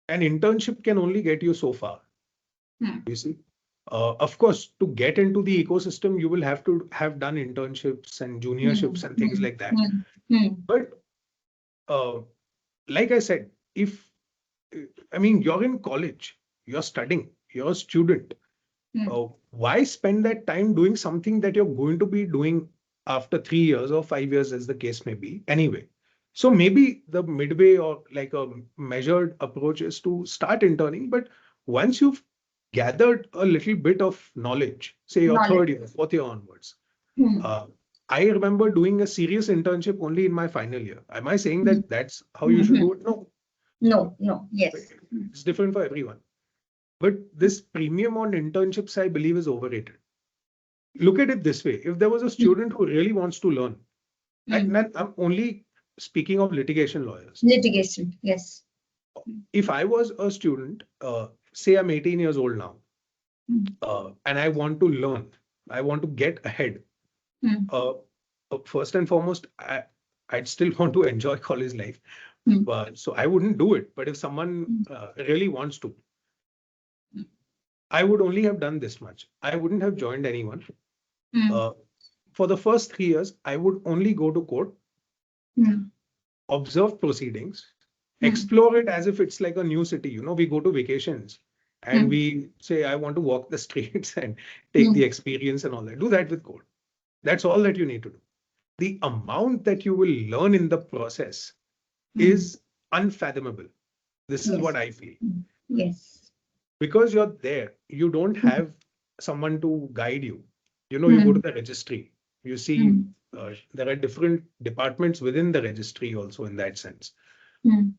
an internship can only get you so far. mm, You see, of course, to get into the ecosystem, you will have to have done internships and juniorships mm, and things like that. mm, mm, But uh, like I said, if I mean you're in college, you're studying, you're a student. mm, Why spend that time doing something that you're going to be doing after 3 years or 5 years, as the case may be, anyway? So maybe the midway or like a measured approach is to start interning, but once you've gathered a little bit of knowledge, say your knowledge. third year, fourth year onwards, Mm, uh, I remember doing a serious internship only in my final year. Am I saying mm, that that's how you should do it? No, no, no, yes. it's different for everyone. But this premium on internships, I believe, is overrated. Look at it this way. If there was a Mm, student who really wants to learn, mm. and I'm only speaking of litigation lawyers. Litigation, yes. If I was a student, say I'm 18 years old now, Mm, and I want to learn, I want to get ahead. mm, Uh, First and foremost, I'd still want to enjoy college life, mm, but so I wouldn't do it. But if someone mm, really wants to, mm, I would only have done this much. I wouldn't have joined anyone. mm, Uh, for the first 3 years, I would only go to court, mm, observe proceedings, mm, explore it as if it's like a new city. We go to vacations and mm, we say, I want to walk the streets and take the mm. experience and all that. Do that with code. That's all that you need to do. The amount that you will learn in the process Mm. is unfathomable. This is Yes. what I feel. Mm. Yes. Because you're there, you don't Mm. have someone to guide you. You go to Mm. the registry, you see Mm. there are different departments within the registry also in that sense. Mm.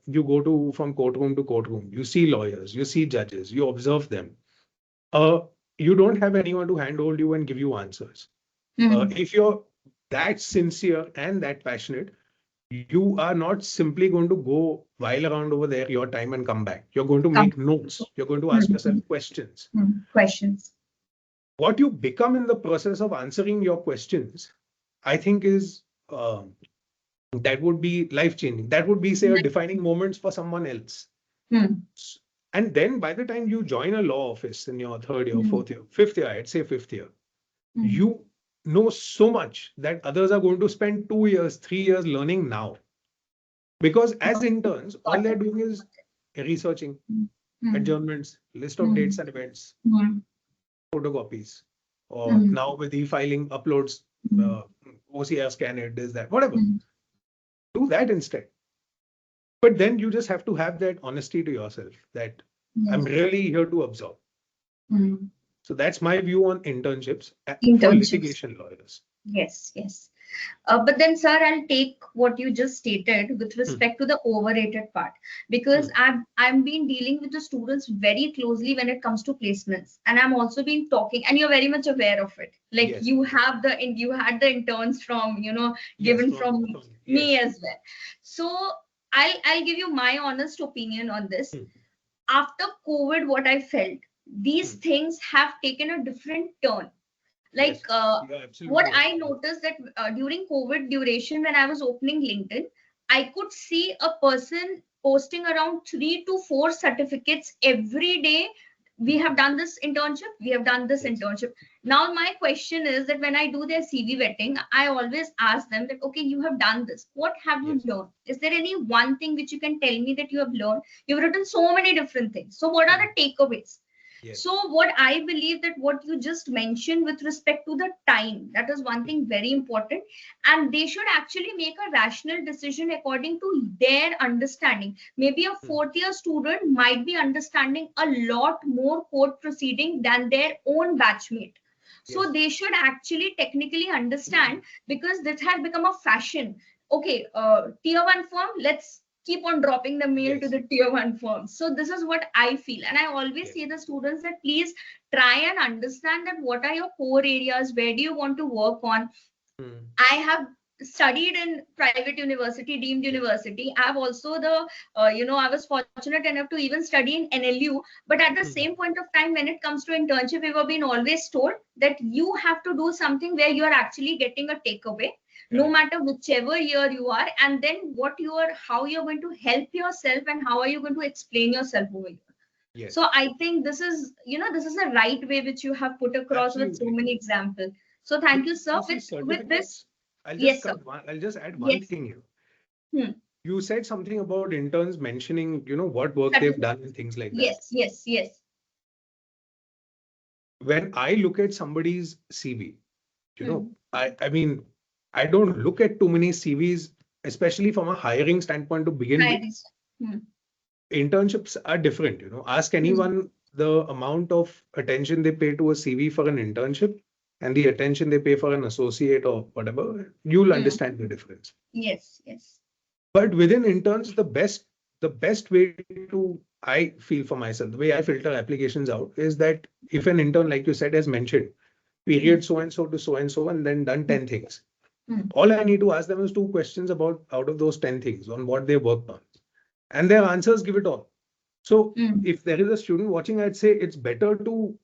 You go to from courtroom to courtroom, you see lawyers, you see judges, you observe them. Uh, you don't have anyone to handhold you and give you answers. Mm. If you're that sincere and that passionate, you are not simply going to go while around over there your time and come back. You're going to Come. make notes. You're going to ask Mm. yourself Mm. questions. Mm. Questions. What you become in the process of answering your questions, I think is that would be life changing. That would be, say, a defining moments for someone else. Mm. And then by the time you join a law office in your third year, Mm. fourth year, fifth year, I'd say fifth year, Mm. you know so much that others are going to spend 2 years, 3 years learning now. Because as interns, all Got they're it. doing is researching, Mm. Mm. adjournments, list of dates Mm. and events, Mm. photocopies, or Mm. now with e-filing uploads, Mm. uh, OCR scan it, this, that, whatever. Mm. Do that instead. But then you just have to have that honesty to yourself that I'm Yes. really here to observe. Mm. So that's my view on internships for Internships. litigation lawyers. Yes. Yes. But then, sir, I'll take what you just stated with Hmm, respect to the overrated part because hmm. I've been dealing with the students very closely when it comes to placements, and I'm also been talking, and you're very much aware of it. Like Yes, you yes, have you had the interns from yes, given from me yes. as well. So I'll give you my honest opinion on this. Hmm, After COVID, what I felt, these hmm. things have taken a different turn. Like Yes, you're what absolutely I right. noticed that during COVID duration, when I was opening LinkedIn, I could see a person posting around 3 to 4 certificates every day. We have done this internship, we have done this Yes, internship. Now my question is that when I do their CV vetting, I always ask them that, okay, you have done this, what have you yes, learned? Is there any one thing which you can tell me that you have learned? You've written so many different things, so what are hmm, the takeaways? yes, So what I believe that what you just mentioned with respect to the time, that is one hmm, thing very important, and they should actually make a rational decision according to their understanding. Maybe a hmm. fourth year student might be understanding a lot more court proceeding than their own batchmate. So Yes, they should actually technically understand because this has become a fashion. Okay, tier one firm, let's keep on dropping the mail to Yes. the tier one firms. So this is what I feel. And I always Yes. say the students that please try and understand that what are your core areas, where do you want to work on. Hmm. I have studied in private university, deemed Yes. university. I have also I was fortunate enough to even study in NLU. But at the Hmm. same point of time, when it comes to internship, we were being always told that you have to do something where you are actually getting a takeaway, no Correct. matter whichever year you are, and then how you're going to help yourself and how are you going to explain yourself over here. Yes. So I think this is the right way which you have put across with so Absolutely. many examples. So But thank you, sir. you see, With this, certificates, yes, sir. I'll just add one Yes. thing here. Hmm. You said something about interns mentioning, what work they've Certificate. done and things like that. Yes, yes, yes. When I look at somebody's CV, Hmm. I mean, I don't look at too many CVs, especially from a hiring standpoint to begin Hi, with. this. Hmm. Internships are different, Ask Hmm. anyone the amount of attention they pay to a CV for an internship and the attention they pay for an associate or whatever, you'll Hmm. understand the difference. Yes, yes. But within interns, the best way to, I feel for myself, the way I filter applications out is that if an intern, like you said, has mentioned Hmm. period so and so to so and so and then done Hmm. 10 things, Hmm. all I need to ask them is two questions about out of those 10 things on what they worked on, and their answers give it all. So Hmm. if there is a student watching, I'd say it's better to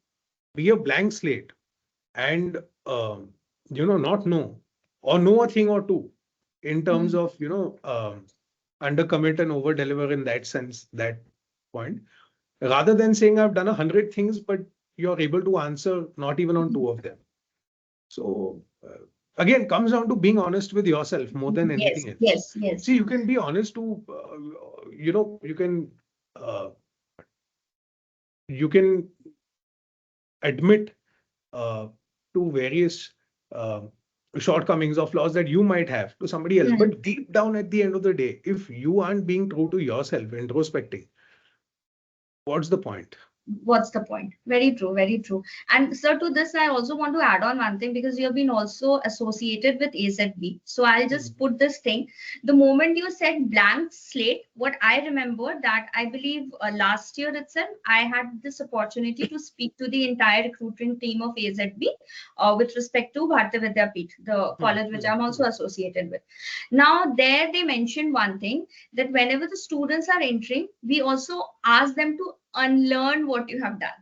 be a blank slate and not know, or know a thing or two in terms Hmm. of under commit and over deliver in that sense, that point, rather than saying I've done 100 things but you're able to answer not even on Hmm. two of them. So again, comes down to being honest with yourself more than Yes, anything else. yes, yes. See, you can be honest to you can uh, you can admit uh, to various uh, shortcomings or flaws that you might have to somebody else. Hmm. But deep down at the end of the day, if you aren't being true to yourself, introspecting, what's the point? What's the point? Very true, very true. And sir, to this I also want to add on one thing, because you have been also associated with AZB, so I'll Hmm. just put this thing. The moment you said blank slate, what I remember that I believe last year itself I had this opportunity to speak to the entire recruiting team of AZB with respect to Bharatiya Vidyapeeth, the Hmm. college which Hmm. I'm Hmm. also associated with. Now there they mentioned one thing, that whenever the students are entering, we also ask them to unlearn what you have done.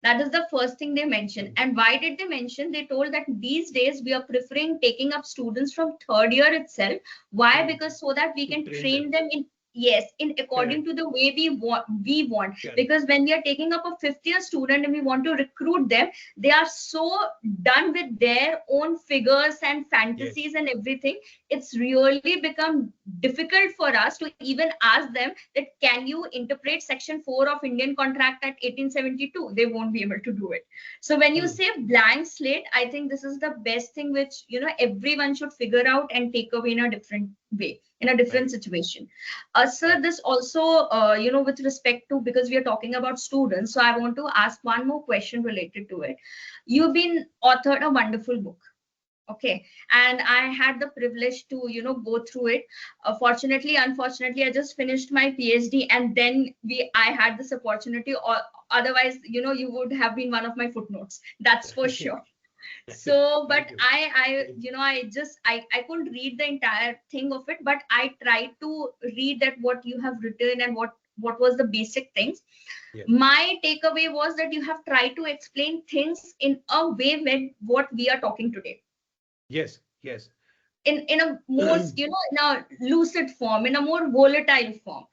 That is the first thing they mentioned. Hmm. And why did they mention? They told that these days we are preferring taking up students from third year itself. Why? Hmm. Because so that we To can train them. train them in, yes, in according Correct. to the way we want. Correct. Because when we are taking up a fifth year student and we want to recruit them, they are so done with their own figures and Yes. fantasies and everything. It's really become difficult for us to even ask them that can you interpret section 4 of Indian contract at 1872. They won't be able to do it. So when you Hmm. say blank slate, I think this is the best thing which everyone should figure out and take away in a different way, in a different Right. situation. Sir, Right. this also with respect to, because we are talking about students, so I want to ask one more question related to it. You've been authored a wonderful book. Okay, and I had the privilege to go through it. Fortunately, unfortunately, I just finished my PhD, and then I had this opportunity, or otherwise you would have been one of my footnotes, that's for sure. So but Thank you. I couldn't read the entire thing of it, but I tried to read that what you have written and what was the basic things. Yes. My takeaway was that you have tried to explain things in a way when what we are talking today, Yes. Yes. in a more in a lucid form, in a more volatile form.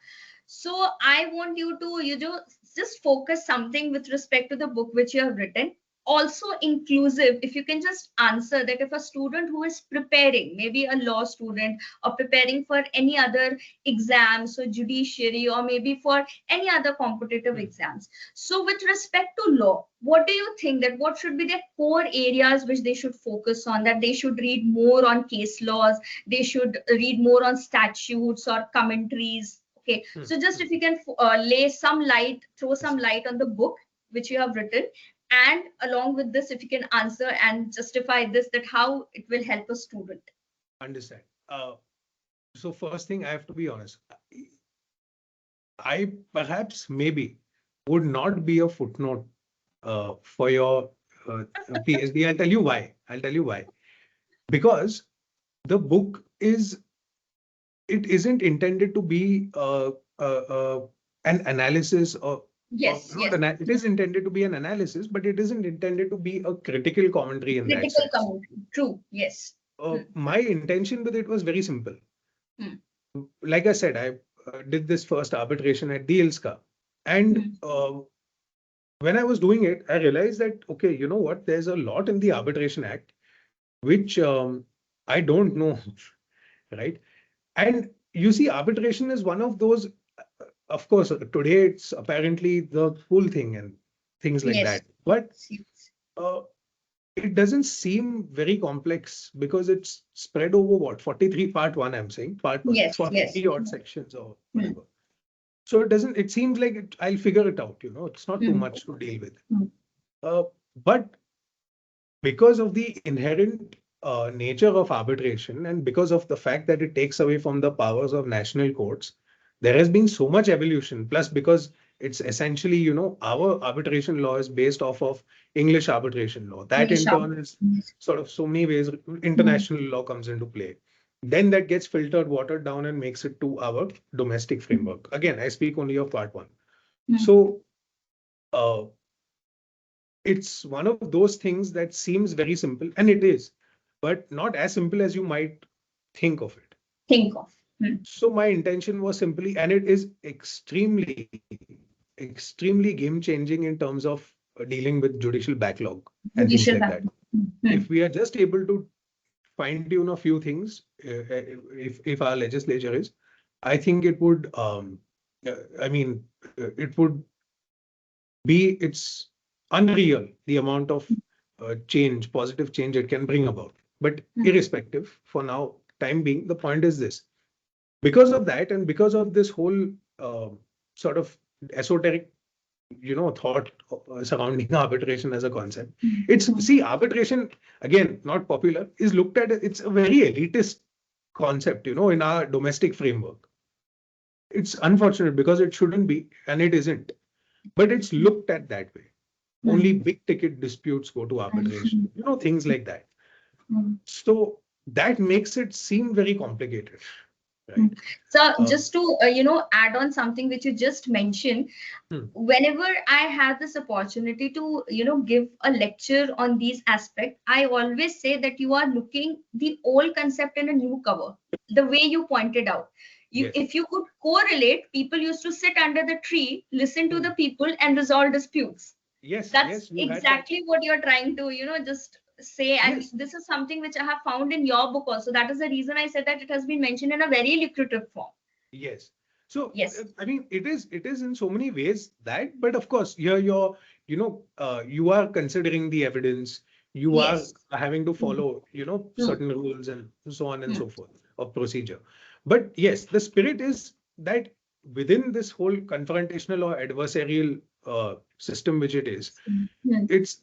So I want you to just focus something with respect to the book which you have written, also inclusive. If you can just answer that, if a student who is preparing, maybe a law student, or preparing for any other exams, so judiciary, or maybe for any other competitive Hmm. exams, so with respect to law, what do you think that what should be their core areas which they should focus on, that they should read more on case laws, they should read more on statutes or commentaries? Okay, Hmm. so just Hmm. if you can lay some light, throw some Understand. light on the book which you have written, and along with this, if you can answer and justify this, that how it will help a student. Understand. So first thing, I have to be honest. I perhaps maybe would not be a footnote for your PhD. I'll tell you why. I'll tell you why. Because the book it isn't intended to be an analysis or Yes, not yes. an, it is intended to be an analysis, but it isn't intended to be a critical commentary in that Critical sense. commentary. True. Yes. Hmm. My intention with it was very simple. Hmm. Like I said, I did this first arbitration at the ILSCA. And Hmm. when I was doing it, I realized that, okay, you know what? There's a lot in the Arbitration Act which I don't know, right? And you see, arbitration is one of those, of course, today it's apparently the cool thing and things like Yes. that. But Yes. uh, it doesn't seem very complex because it's spread over what, 43 part one, I'm saying, part one, Yes. Yes. 43 odd sections or Hmm. whatever. So it seems like I'll figure it out, it's not too Hmm. much to deal with. Hmm. But because of the inherent nature of arbitration and because of the fact that it takes away from the powers of national courts, there has been so much evolution. Plus, because it's essentially, our arbitration law is based off of English arbitration law. That English in up. turn is Yes. sort of so many ways Hmm. international law comes into play. Then that gets filtered, watered down, and makes it to our domestic Hmm. framework. Again, I speak only of part one. Hmm. So, uh, it's one of those things that seems very simple, and it is, but not as simple as you might think of it. Think of. Hmm. So my intention was simply, and it is extremely game changing in terms of dealing with judicial backlog and things Judicial like that. background. Hmm. If we are just able to fine tune a few things, if our legislature is, I think it would, I mean, it would it's unreal the amount of positive change it can bring about. But Hmm. irrespective, for now, time being, the point is this. Because of that, and because of this whole sort of esoteric, thought surrounding arbitration as a concept, Hmm. see, arbitration, again, not popular, is looked at, it's a very elitist concept, in our domestic framework. It's unfortunate because it shouldn't be, and it isn't, but it's looked at that way. Hmm. Only big ticket disputes go to arbitration, Hmm. things like that. Hmm. So that makes it seem very complicated, Hmm. right? So Uh, just to add on something which you just mentioned, hmm, whenever I have this opportunity to give a lecture on these aspects, I always say that you are looking the old concept in a new cover. The way you pointed out, yes. if you could correlate, people used to sit under the tree, listen to Hmm. the people, and resolve disputes. Yes, That's yes, you had that. exactly what you're trying to just say, and Yes, this is something which I have found in your book also. That is the reason I said that it has been mentioned in a very lucrative form. yes. So, Yes. I mean, it is in so many ways that, but of course, here you are considering the evidence, you are Yes. having to Hmm. follow, Hmm. certain rules and so on and Hmm. so forth of procedure. But yes, the spirit is that within this whole confrontational or adversarial system, which it is, Hmm. it's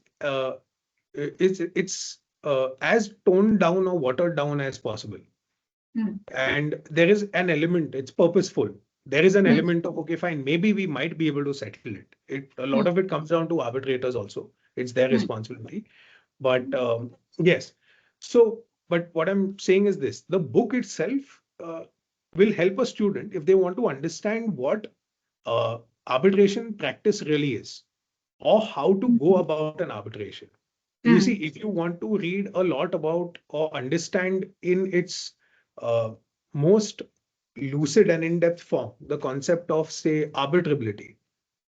as toned down or watered down as possible. Hmm. And there is an element, it's purposeful. There is an Hmm. element of, okay, fine, maybe we might be able to settle it. A lot Hmm. of it comes down to arbitrators also. It's their Hmm. responsibility. But yes. So, but what I'm saying is this, the book itself will help a student if they want to understand what uh, arbitration practice really is, or how to go Hmm. about an arbitration. You see, Hmm. if you want to read a lot about or understand in its uh, most lucid and in-depth form the concept of, say, arbitrability,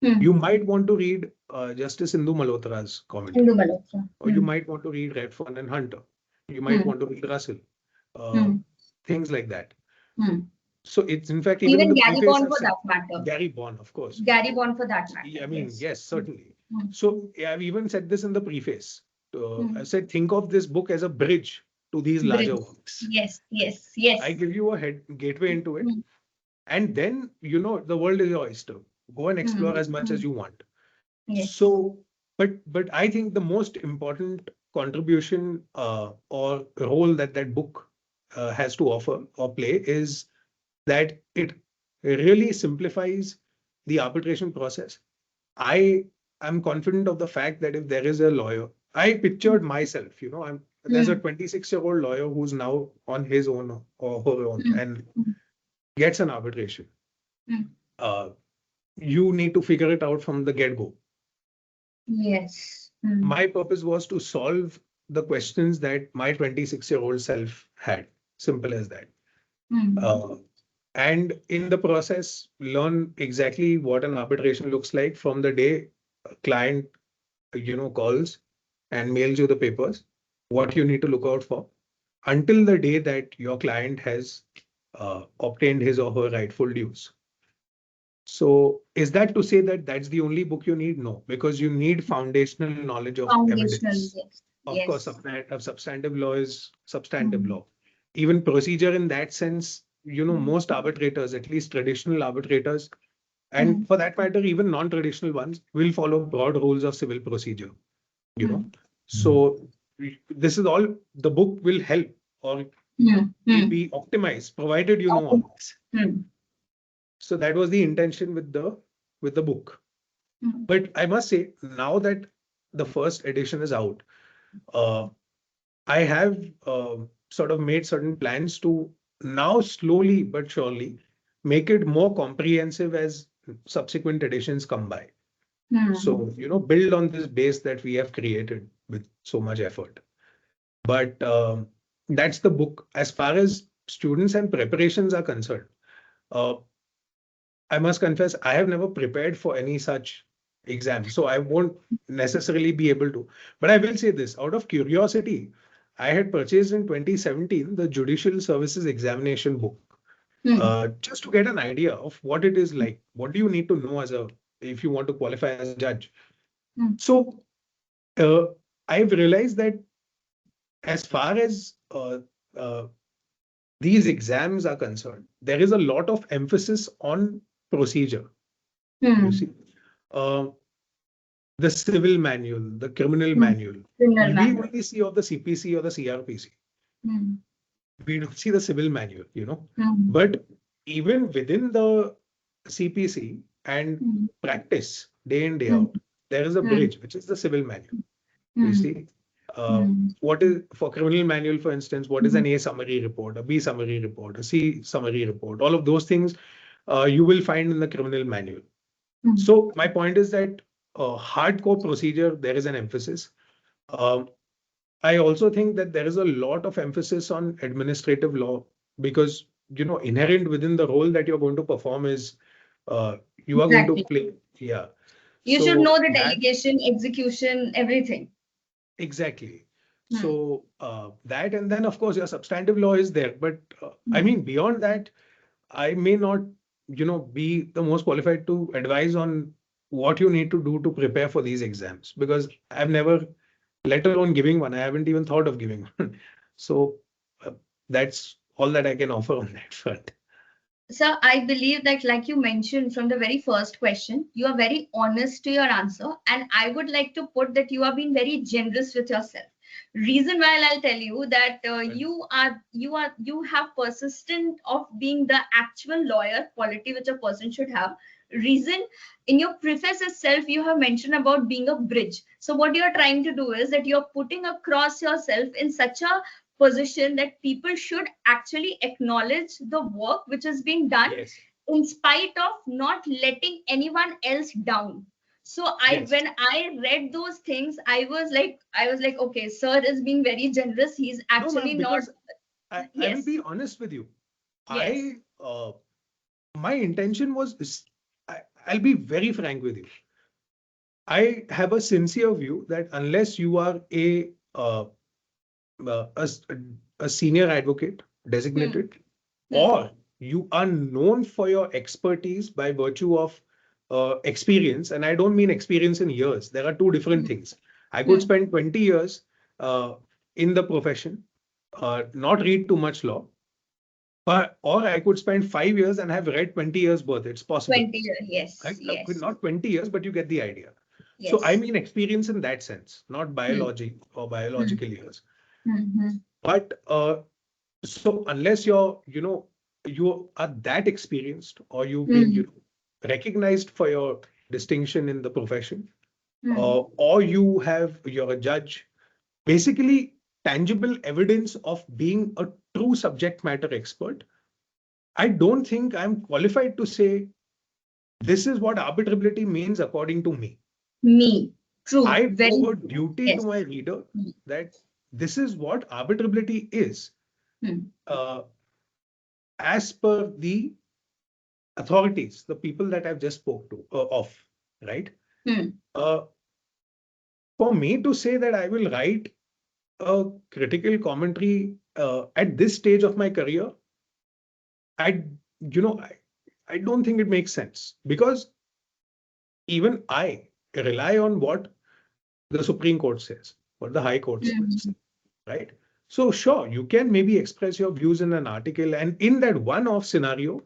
Hmm. you might want to read Justice Indu Malhotra's Hindu commentary, Malhotra. or you Hmm. might want to read Redfern and Hunter. You might Hmm. want to read Russell, uh, Hmm. things like that. Hmm. So it's, in fact, even in Even the Gary preface, Bond I've for said that matter. Gary Bond, of course. Gary Bond for that Yeah, matter. I mean, Yes. yes, Hmm. certainly. Hmm. So yeah, I've even said this in the preface. I Hmm. said, think of this book as a bridge to these larger Brilliant. works. Yes. Right? Yes. I Yes. give you a gateway into it, Hmm. and then the world is your oyster. Go and Hmm. explore as much Hmm. as you want. Yes. So, but I think the most important contribution or role that that book has to offer or play is that it really simplifies the arbitration process, I am confident of the fact that if there is a lawyer, I pictured myself, there's a 26-year-old lawyer who's now on his own or her own and gets an arbitration. Uh, you need to figure it out from the get-go. Yes. My purpose was to solve the questions that my 26-year-old self had. Simple as that. And in the process, learn exactly what an arbitration looks like from the day a client, calls and mails you the papers, what you need to look out for, until the day that your client has obtained his or her rightful dues. So is that to say that that's the only book you need? No, because you need foundational knowledge of Foundational, evidence. yes. Of course, Yes. substantive law is substantive law. Even procedure in that sense, most arbitrators, at least traditional arbitrators, and for that matter, even non-traditional ones, will follow broad rules of civil procedure. So this is all the book will help or will be optimized, provided you know all this. So that was the intention with the book. But I must say, now that the first edition is out, I have sort of made certain plans to now slowly but surely make it more comprehensive as subsequent editions come by. So, build on this base that we have created with so much effort. But that's the book. As far as students and preparations are concerned, I must confess, I have never prepared for any such exam. So I won't necessarily be able to. But I will say this, out of curiosity, I had purchased in 2017 the Judicial Services Examination book, just to get an idea of what it is like. What do you need to know if you want to qualify as a judge? So I've realized that as far as uh, these exams are concerned, there is a lot of emphasis on procedure. You see, the civil manual, the criminal manual, we only see of the CPC or the CRPC. We don't see the civil manual, But even within the CPC and practice day in, day out, there is a bridge, which is the civil manual. You see, what is for criminal manual, for instance, what is an A summary report, a B summary report, a C summary report, all of those things you will find in the criminal manual. So my point is that hardcore procedure, there is an emphasis. I also think that there is a lot of emphasis on administrative law because, inherent within the role that you're going to perform is you are going to play. Yeah. You should know the delegation, execution, everything. Exactly. So that, and then of course your substantive law is there. But I mean, beyond that, I may not, be the most qualified to advise on what you need to do to prepare for these exams because I've never, let alone giving one, I haven't even thought of giving one. So that's all that I can offer on that front. So I believe that, like you mentioned from the very first question, you are very honest to your answer. And I would like to put that you are being very generous with yourself. Reason why I'll tell you that you have persistent of being the actual lawyer quality which a person should have. Reason in your preface itself you have mentioned about being a bridge. So what you are trying to do is that you're putting across yourself in such a position that people should actually acknowledge the work which is being done, Yes. in spite of not letting anyone else down. So when I read those things, I was like, okay, sir is being very generous. He's actually not. I will be honest with you. Yes. My intention was, I'll be very frank with you. I have a sincere view that unless you are a senior advocate designated, or you are known for your expertise by virtue of experience, and I don't mean experience in years. There are two different things. I could spend 20 years in the profession, not read too much law, or I could spend 5 years and have read 20 years worth. It's possible. 20 years, yes. Yes. Not 20 years, but you get the idea. Yes. So I mean experience in that sense, not biology or biological years. But so unless you are that experienced or you've been, recognized for your distinction in the profession, Hmm. or you're a judge, basically tangible evidence of being a true subject matter expert. I don't think I'm qualified to say this is what arbitrability means according to me. Me. True. I Very owe a true. duty to Yes. my reader Hmm. that this is what arbitrability is, Hmm. uh, as per the authorities, the people that I've just spoke to of, right? Hmm. Uh, for me to say that I will write a critical commentary at this stage of my career, I, you know, I don't think it makes sense, because even I rely on what the Supreme Court says, what the High Court says, Hmm. right? So sure, you can maybe express your views in an article, and in that one-off scenario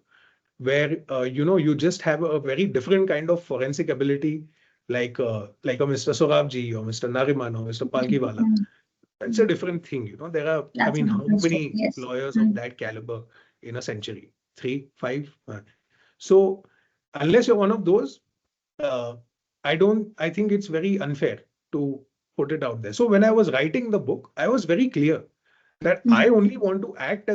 where you just have a very different kind of forensic ability, like a Mr. Sorabji or Mr. Nariman or Mr. Palkiwala. Hmm. That's Hmm. a different thing. There are, I That's a mean, how different story. many Yes. lawyers of Hmm. that caliber in a century? Three, five? So unless you're one of those, uh, I think it's very unfair to put it out there. So when I was writing the book, I was very clear that Hmm. I only want to act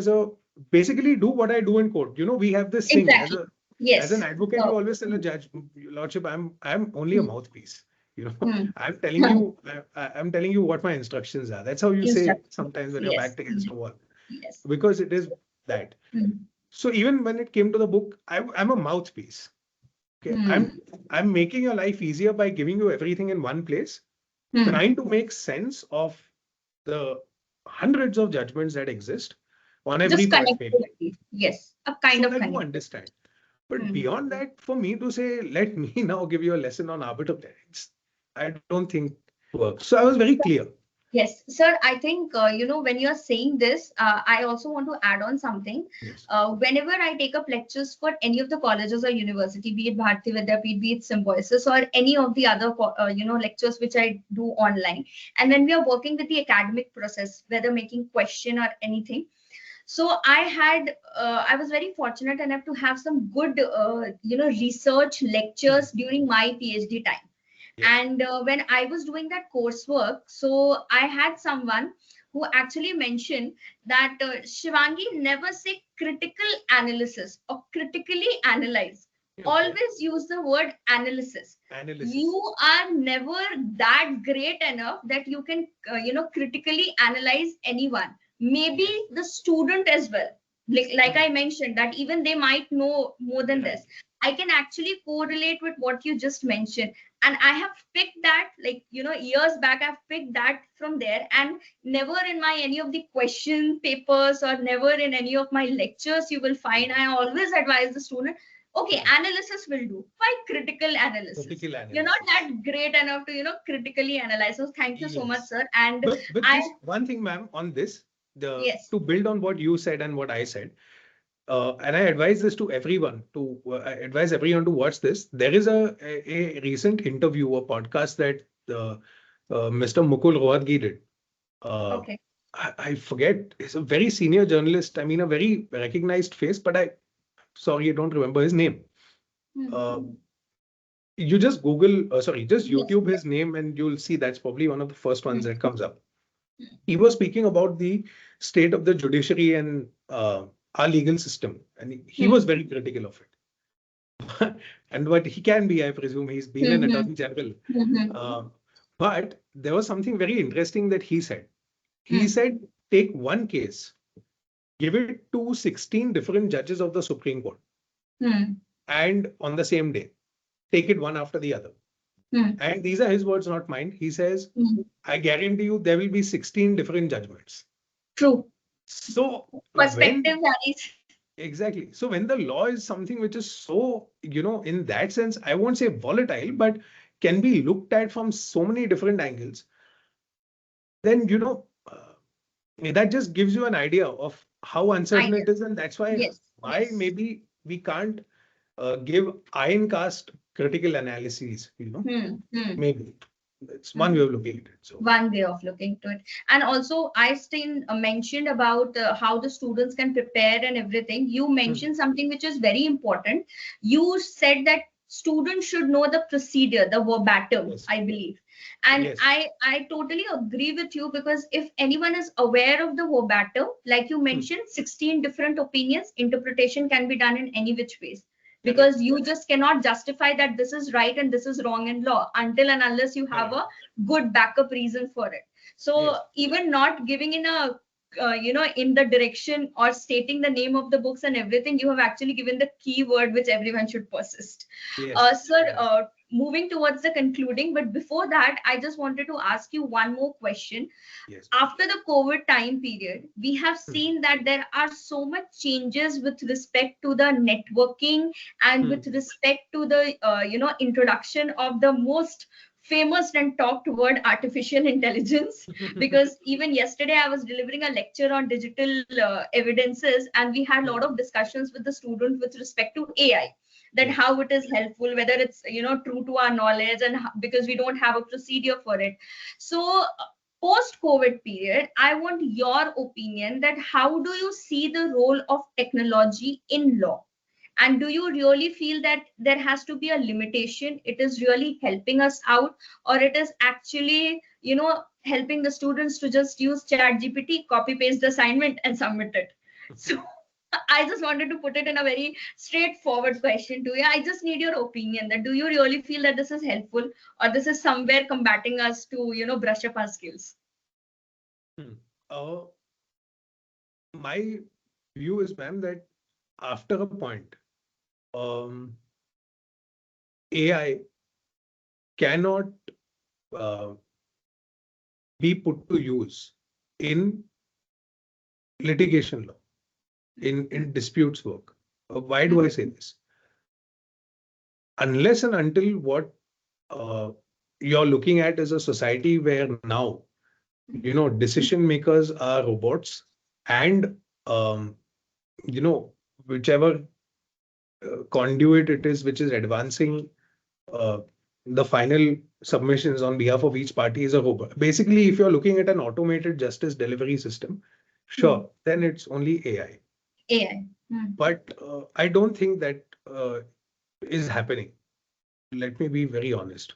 basically do what I do in court. We have this thing Exactly. as an Yes. advocate, you So, always tell a judge, Your Lordship, I'm only a hmm. mouthpiece. Hmm. I'm telling you, I'm telling you what my instructions are. That's how you say Instructions. sometimes when you're Yes. backed against a wall, Yes. because it is that. Hmm. So even when it came to the book, I'm a mouthpiece. Okay, Hmm. I'm making your life easier by giving you everything in one place, Hmm. trying to make sense of the hundreds of judgments that exist on every Just point, maybe, connectivity. Yes. A kind so of that you connectivity. understand. But Hmm. beyond that, for me to say, let me now give you a lesson on arbitrage, I don't think works. So I was very clear. Yes, sir. I think, when you're saying this, I also want to add on something. Yes. Whenever I take up lectures for any of the colleges or university, be it Bharati Vidyapeeth, be it Symbiosis, or any of the other, lectures which I do online, and when we are working with the academic process, whether making question or anything, so I was very fortunate enough to have some good, research lectures Mhm. during my PhD time. Yes. And when I was doing that coursework, so I had someone who actually mentioned that Shivangi, never say critical analysis or critically analyze. Okay. Always use the word analysis. Analysis. You are never that great enough that you can, critically analyze anyone. Maybe Yes. the student as well. Like Hmm. I mentioned, that even they might know more than this. Right. I can actually correlate with what you just mentioned, and I have picked that, like, years back I've picked that from there, and never in my any of the question papers or never in any of my lectures you will find I always advise the student, okay, Mhm. analysis will do. Why critical analysis? Critical You're not analysis. that great enough to critically analyze. So thank you so much, Yes. sir. And But I just one thing, ma'am, on this, yes. to build on what you said and what I said, and I advise this to everyone, I advise everyone to watch this. There is a recent interview, a podcast that Mr. Mukul Rohatgi did. Uh, Okay. I forget. He's a very senior journalist. I mean, a very recognized face, but sorry, I don't remember his name. Hmm. Uh, you just Google, just Yes. YouTube his Yes. name, and you'll see that's probably one of the first ones Hmm. that comes up. Hmm. He was speaking about the state of the judiciary and our legal system, and he was Hmm. very critical of it. And what he can be, I presume, he's been Hmm. an Hmm. attorney general. Hmm. Hmm. Uh, but there was something very interesting that he said. He Hmm. said, take one case, give it to 16 different judges of the Supreme Court, Hmm. and on the same day, take it one after the other. Hmm. And these are his words, not mine. He says, Hmm. I guarantee you there will be 16 different judgments. True. So Perspective when varies. exactly, so when the law is something which is so, in that sense, I won't say volatile, but can be looked at from so many different angles, then that just gives you an idea of how uncertain Idea. it is, and that's Yes. why Yes. maybe we can't give iron cast critical analyses. Hmm. Hmm. Maybe. It's one way of looking at it. So one way of looking to it. And also I still mentioned about how the students can prepare and everything. You hmm, mentioned something which is very important. You said that students should know the procedure, the verbatim, yes, I believe. And yes, I totally agree with you, because if anyone is aware of the verbatim, like you hmm, mentioned, 16 different opinions, interpretation can be done in any which ways, correct, because you just cannot justify that this is right and this is wrong in law until and unless you have correct, a good backup reason for it. So yes, even not giving in a in the direction or stating the name of the books and everything, you have actually given the keyword which everyone should persist. yes, Sir, correct, moving towards the concluding, but before that, I just wanted to ask you one more question. yes, After the COVID time period, we have hmm, seen that there are so much changes with respect to the networking and hmm, with respect to the introduction of the most famous and talked word, artificial intelligence. Because even yesterday I was delivering a lecture on digital evidences, and we had a hmm, lot of discussions with the student with respect to AI, that yes, how it is helpful, whether it's true to our knowledge, and because we don't have a procedure for it. So post COVID period, I want your opinion that how do you see the role of technology in law? And do you really feel that there has to be a limitation? It is really helping us out, or it is actually, helping the students to just use Chat GPT, copy paste the assignment, and submit it? So I just wanted to put it in a very straightforward question to you. I just need your opinion that do you really feel that this is helpful, or this is somewhere combating us to, brush up our skills? hmm. Uh, my view is, ma'am, that after a point, um, AI cannot uh, be put to use in litigation law, in disputes work. Why do I say this? Unless and until what uh, you're looking at is a society where now, decision makers are robots, and um, whichever conduit it is which is advancing uh, the final submissions on behalf of each party is a robot. Basically, if you're looking at an automated justice delivery system, Hmm. sure, then it's only AI. AI. Hmm. But I don't think that is happening. Let me be very honest.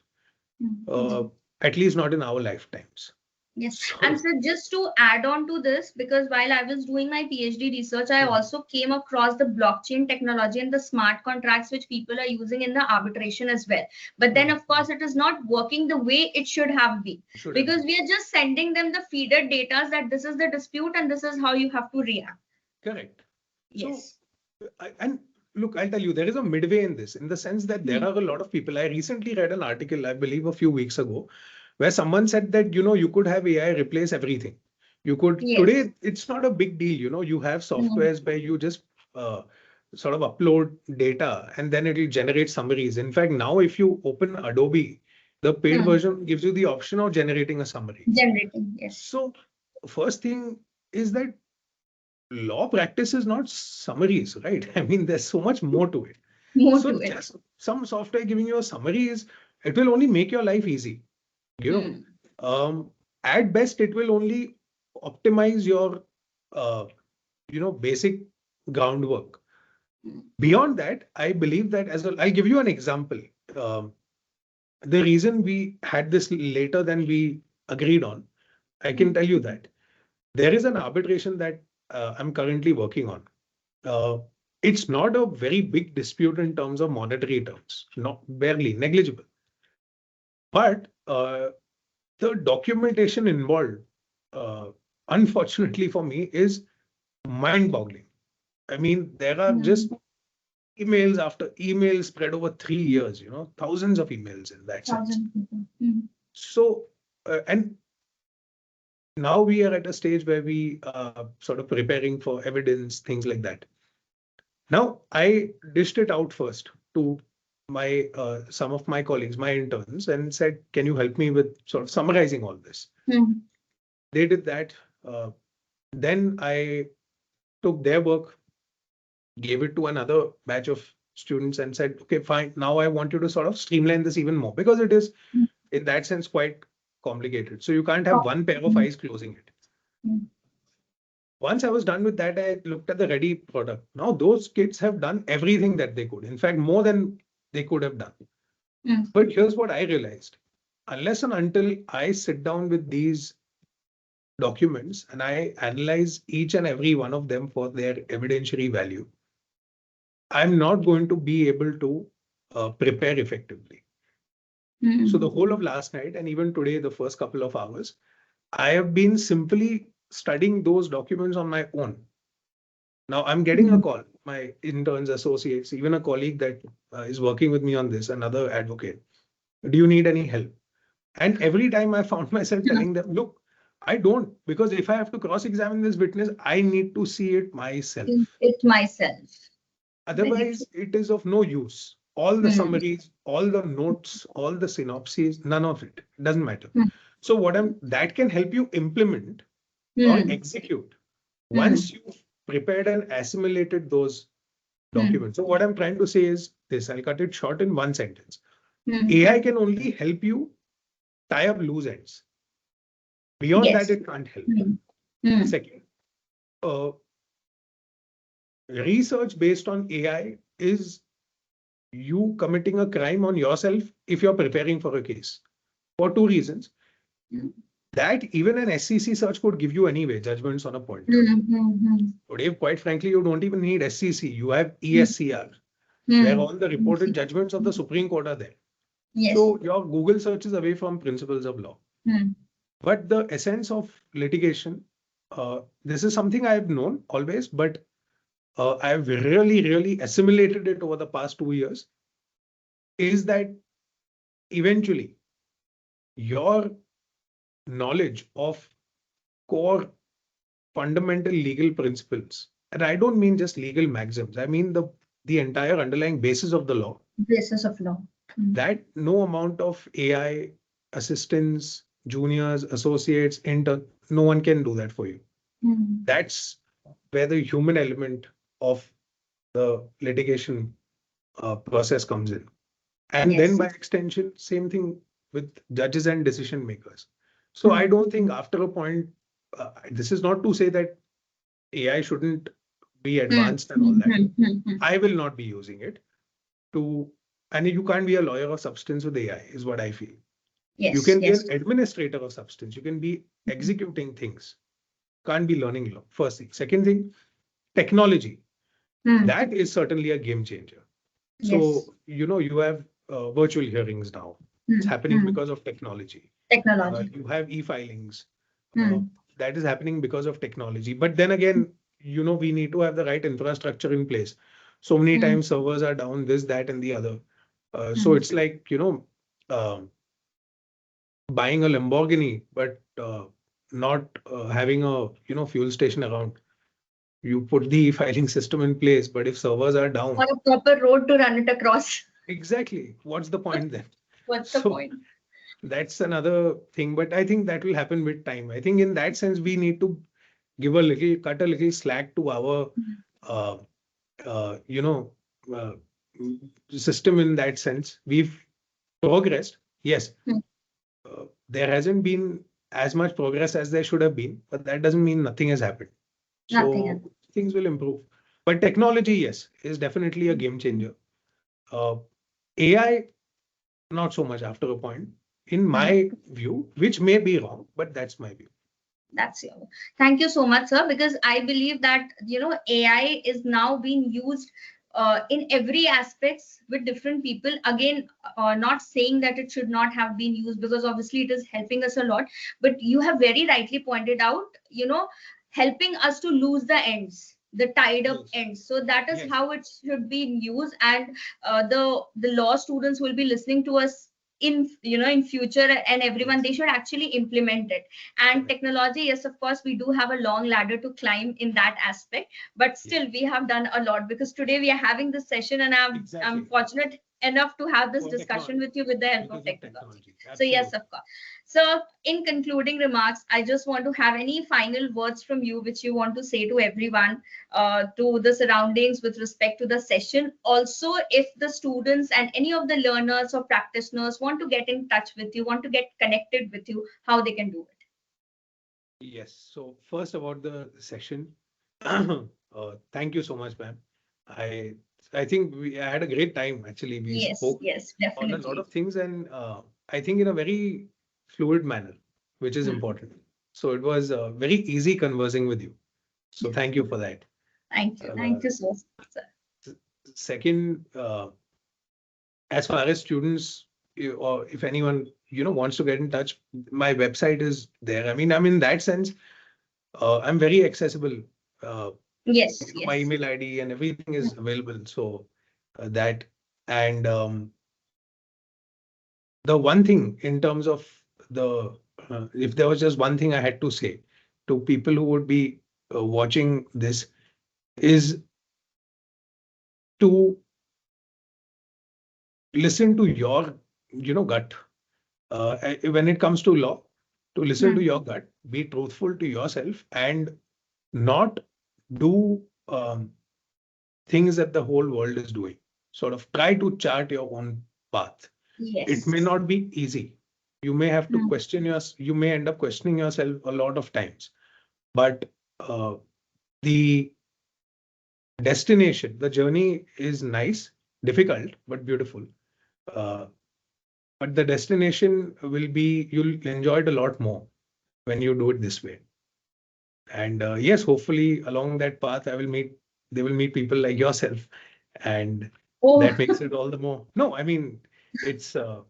Hmm. Uh, at least not in our lifetimes. Yes, and So, so just to add on to this, because while I was doing my PhD research, I hmm, also came across the blockchain technology and the smart contracts which people are using in the arbitration as well. But then, hmm, of course, it is not working the way it should have been, should have because been we are just sending them the feeder data that this is the dispute and this is how you have to react. correct. So, Yes. and look, I'll tell you, there is a midway in this, in the sense that there Hmm. are a lot of people. I recently read an article, I believe a few weeks ago, where someone said that, you could have AI replace everything. You could, Yes. today, it's not a big deal. You have Hmm. softwares where you just uh, sort of upload data and then it will generate summaries. In fact, now if you open Adobe, the paid Hmm. version gives you the option of generating a summary. Generating. Yes. So, first thing is that law practice is not summaries, right? I mean, there's so much more to it. More So to it. just some software giving you a summary it will only make your life easy. You know, Hmm. at best, it will only optimize your, uh, basic groundwork. Hmm. Beyond that, I believe that as well, I'll give you an example. Um, the reason we had this later than we agreed on, I can Hmm. tell you that there is an arbitration that I'm currently working on. Uh, it's not a very big dispute in terms of monetary terms, not barely negligible. But the documentation involved, uh, unfortunately for me, is mind-boggling. I mean, there are Hmm. just emails after emails spread over 3 years, thousands of emails in that sense. Thousand people. Hmm. So, and now we are at a stage where we are sort of preparing for evidence, things like that. Now, I dished it out first to my some of my colleagues, my interns, and said, "Can you help me with sort of summarizing all this?" Hmm. They did that. Then I took their work, gave it to another batch of students, and said, "Okay, fine. Now I want you to sort of streamline this even more because it is in that sense quite complicated. So you can't have one pair of eyes closing it. Mm. Once I was done with that, I looked at the ready product. Now those kids have done everything that they could. In fact, more than they could have done. Mm. But here's what I realized. Unless and until I sit down with these documents and I analyze each and every one of them for their evidentiary value, I'm not going to be able to prepare effectively. So the whole of last night and even today, the first couple of hours, I have been simply studying those documents on my own. Now I'm getting a call, my interns, associates, even a colleague that is working with me on this, another advocate. Do you need any help? And every time I found myself telling them, look, I don't, because if I have to cross-examine this witness, I need to see it myself. It myself. Otherwise, it is of no use. All the summaries, all the notes, all the synopses, none of it. It doesn't matter. So that can help you implement or execute once you've prepared and assimilated those documents. So what I'm trying to say is this, I'll cut it short in one sentence. AI can only help you tie up loose ends. Beyond that, it can't help. Second, research based on AI is you committing a crime on yourself if you're preparing for a case. For two reasons. That even an SCC search could give you anyway, judgments on a point. Today, quite frankly, you don't even need SCC. You have ESCR, where all the reported judgments of the Supreme Court are there. Yes. So your Google search is away from principles of law. But the essence of litigation, this is something I've known always, but I've really assimilated it over the past 2 years, is that eventually your knowledge of core fundamental legal principles, and I don't mean just legal maxims, I mean the entire underlying basis of the law. Basis of law. That no amount of AI assistants, juniors, associates, intern, no one can do that for you. That's where the human element of the litigation process comes in. And then by extension, same thing with judges and decision makers. So I don't think after a point, this is not to say that AI shouldn't be advanced and all that. I will not be using it and you can't be a lawyer of substance with AI, is what I feel. Yes, you can be an administrator of substance. You can be executing things. Can't be learning law. First thing. Second thing, technology. That is certainly a game changer. So, you have virtual hearings now. It's happening because of technology. You have e-filings. That is happening because of technology. But then again, we need to have the right infrastructure in place. So many times servers are down, this, that, and the other. So it's like, buying a Lamborghini, but not having a fuel station around. You put the filing system in place, but if servers are down, on a proper road to run it across. Exactly. What's the point then? What's the point? That's another thing, but I think that will happen with time. I think in that sense, we need to cut a little slack to our, system in that sense. We've progressed. Yes. There hasn't been as much progress as there should have been, but that doesn't mean nothing has happened. So things will improve. But technology, yes, is definitely a game changer. AI, not so much after a point, in my view, which may be wrong, but that's my view. That's your. Thank you so much, sir, because I believe that, AI is now being used in every aspects with different people. Again, not saying that it should not have been used, because obviously it is helping us a lot. But you have very rightly pointed out, helping us to lose the ends, the tied up ends. So that is how it should be used. And the law students will be listening to us in future, and everyone, they should actually implement it. And technology, yes, of course, we do have a long ladder to climb in that aspect, but still we have done a lot, because today we are having this session, and I'm fortunate enough to have this For discussion technology, with you with the help of because of technology. technology. So yes, Absolutely. of course. So in concluding remarks, I just want to have any final words from you which you want to say to everyone, to the surroundings with respect to the session. Also, if the students and any of the learners or practitioners want to get in touch with you, want to get connected with you, how they can do it. Yes. So first about the session, thank you so much, ma'am. I I think we had a great time. Actually, we Yes, spoke yes, on a lot definitely. of things, and I think in a very fluid manner, which is Hmm. important. So it was very easy conversing with you. So thank you for that. Thank you. Uh, Thank you so much, sir. s- Second, as far as students or if anyone wants to get in touch, my website is there. I mean, I'm in that sense, I'm very accessible. Uh, Yes, my yes. email ID and everything Hmm. is available. So that and the one thing in terms of the if there was just one thing I had to say to people who would be watching this is to listen to your gut when it comes to law, to listen to Hmm. your gut, be truthful to yourself, and not do things that the whole world is doing. Sort of try to chart your own path. It may Yes. not be easy. You may have to Hmm. question you may end up questioning yourself a lot of times, but uh, the destination, the journey is nice, difficult, but beautiful. Uh, but the destination will be, you'll enjoy it a lot more when you do it this way. And yes, hopefully along that path, they will meet people like yourself, and Oh, that makes it all the more. No, I mean, it's the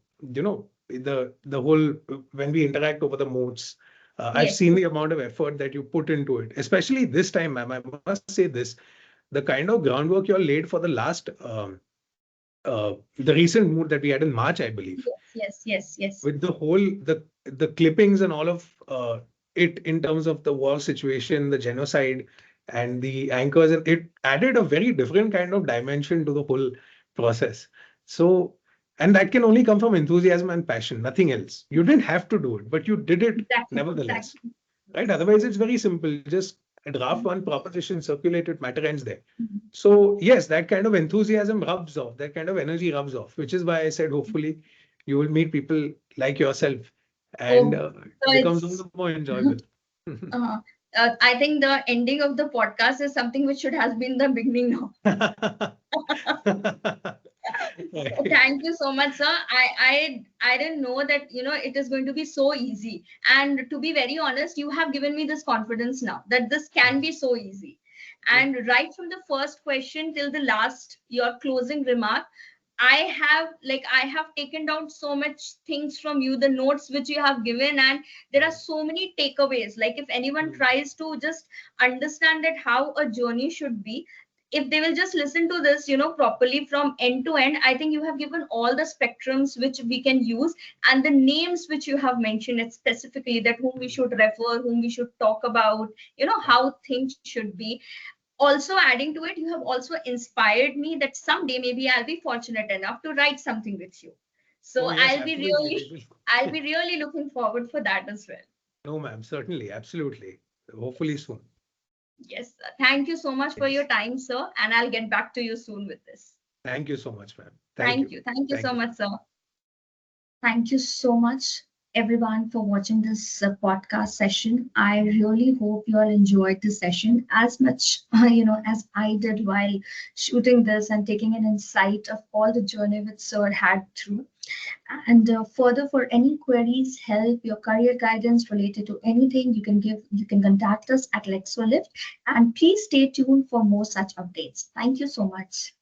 whole when we interact over the modes. I've yes. seen the amount of effort that you put into it, especially this time, ma'am. I must say this: the kind of groundwork you all laid for the last the recent mood that we had in March, I believe, Yes, yes, yes, yes. with the clippings and all of it in terms of the war situation, the genocide, and the anchors, and it added a very different kind of dimension to the whole process. So, and that can only come from enthusiasm and passion, nothing else. You didn't have to do it, but you did it Exactly, nevertheless, exactly. right? Yes. Otherwise, it's very simple. Just draft Hmm. one proposition, circulate it, matter ends there. Hmm. So yes, that kind of enthusiasm rubs off, that kind of energy rubs off, which is why I said hopefully you will meet people like yourself, and Oh, it so becomes all it's the more enjoyable. uh, I think the ending of the podcast is something which should has been the beginning now. Right. Thank you so much, sir. I didn't know that it is going to be so easy. And to be very honest, you have given me this confidence now that this can be so easy. And right from the first question till the last, your closing remark, I have taken down so much things from you, the notes which you have given, and there are so many takeaways. Like if anyone tries to just understand that how a journey should be, if they will just listen to this properly from end to end, I think you have given all the spectrums which we can use, and the names which you have mentioned it specifically, that whom we should refer, whom we should talk about, how things should be. Also adding to it, you have also inspired me that someday maybe I'll be fortunate enough to write something with you. So Oh yes, absolutely. We will. I'll be really looking forward for that as well. No, ma'am, certainly, absolutely. Hopefully soon. Yes, sir. Thank you so much for your Yes. time, sir, and I'll get back to you soon with this. Thank you so much, ma'am. Thank Thank you. you. Thank you Thank so you. much, sir. Thank you so much, everyone, for watching this podcast session. I really hope you all enjoyed this session as much, as I did while shooting this and taking an insight of all the journey which Sir had through. And further, for any queries, help, your career guidance related to anything, you can contact us at Lexo Lift. And please stay tuned for more such updates. Thank you so much.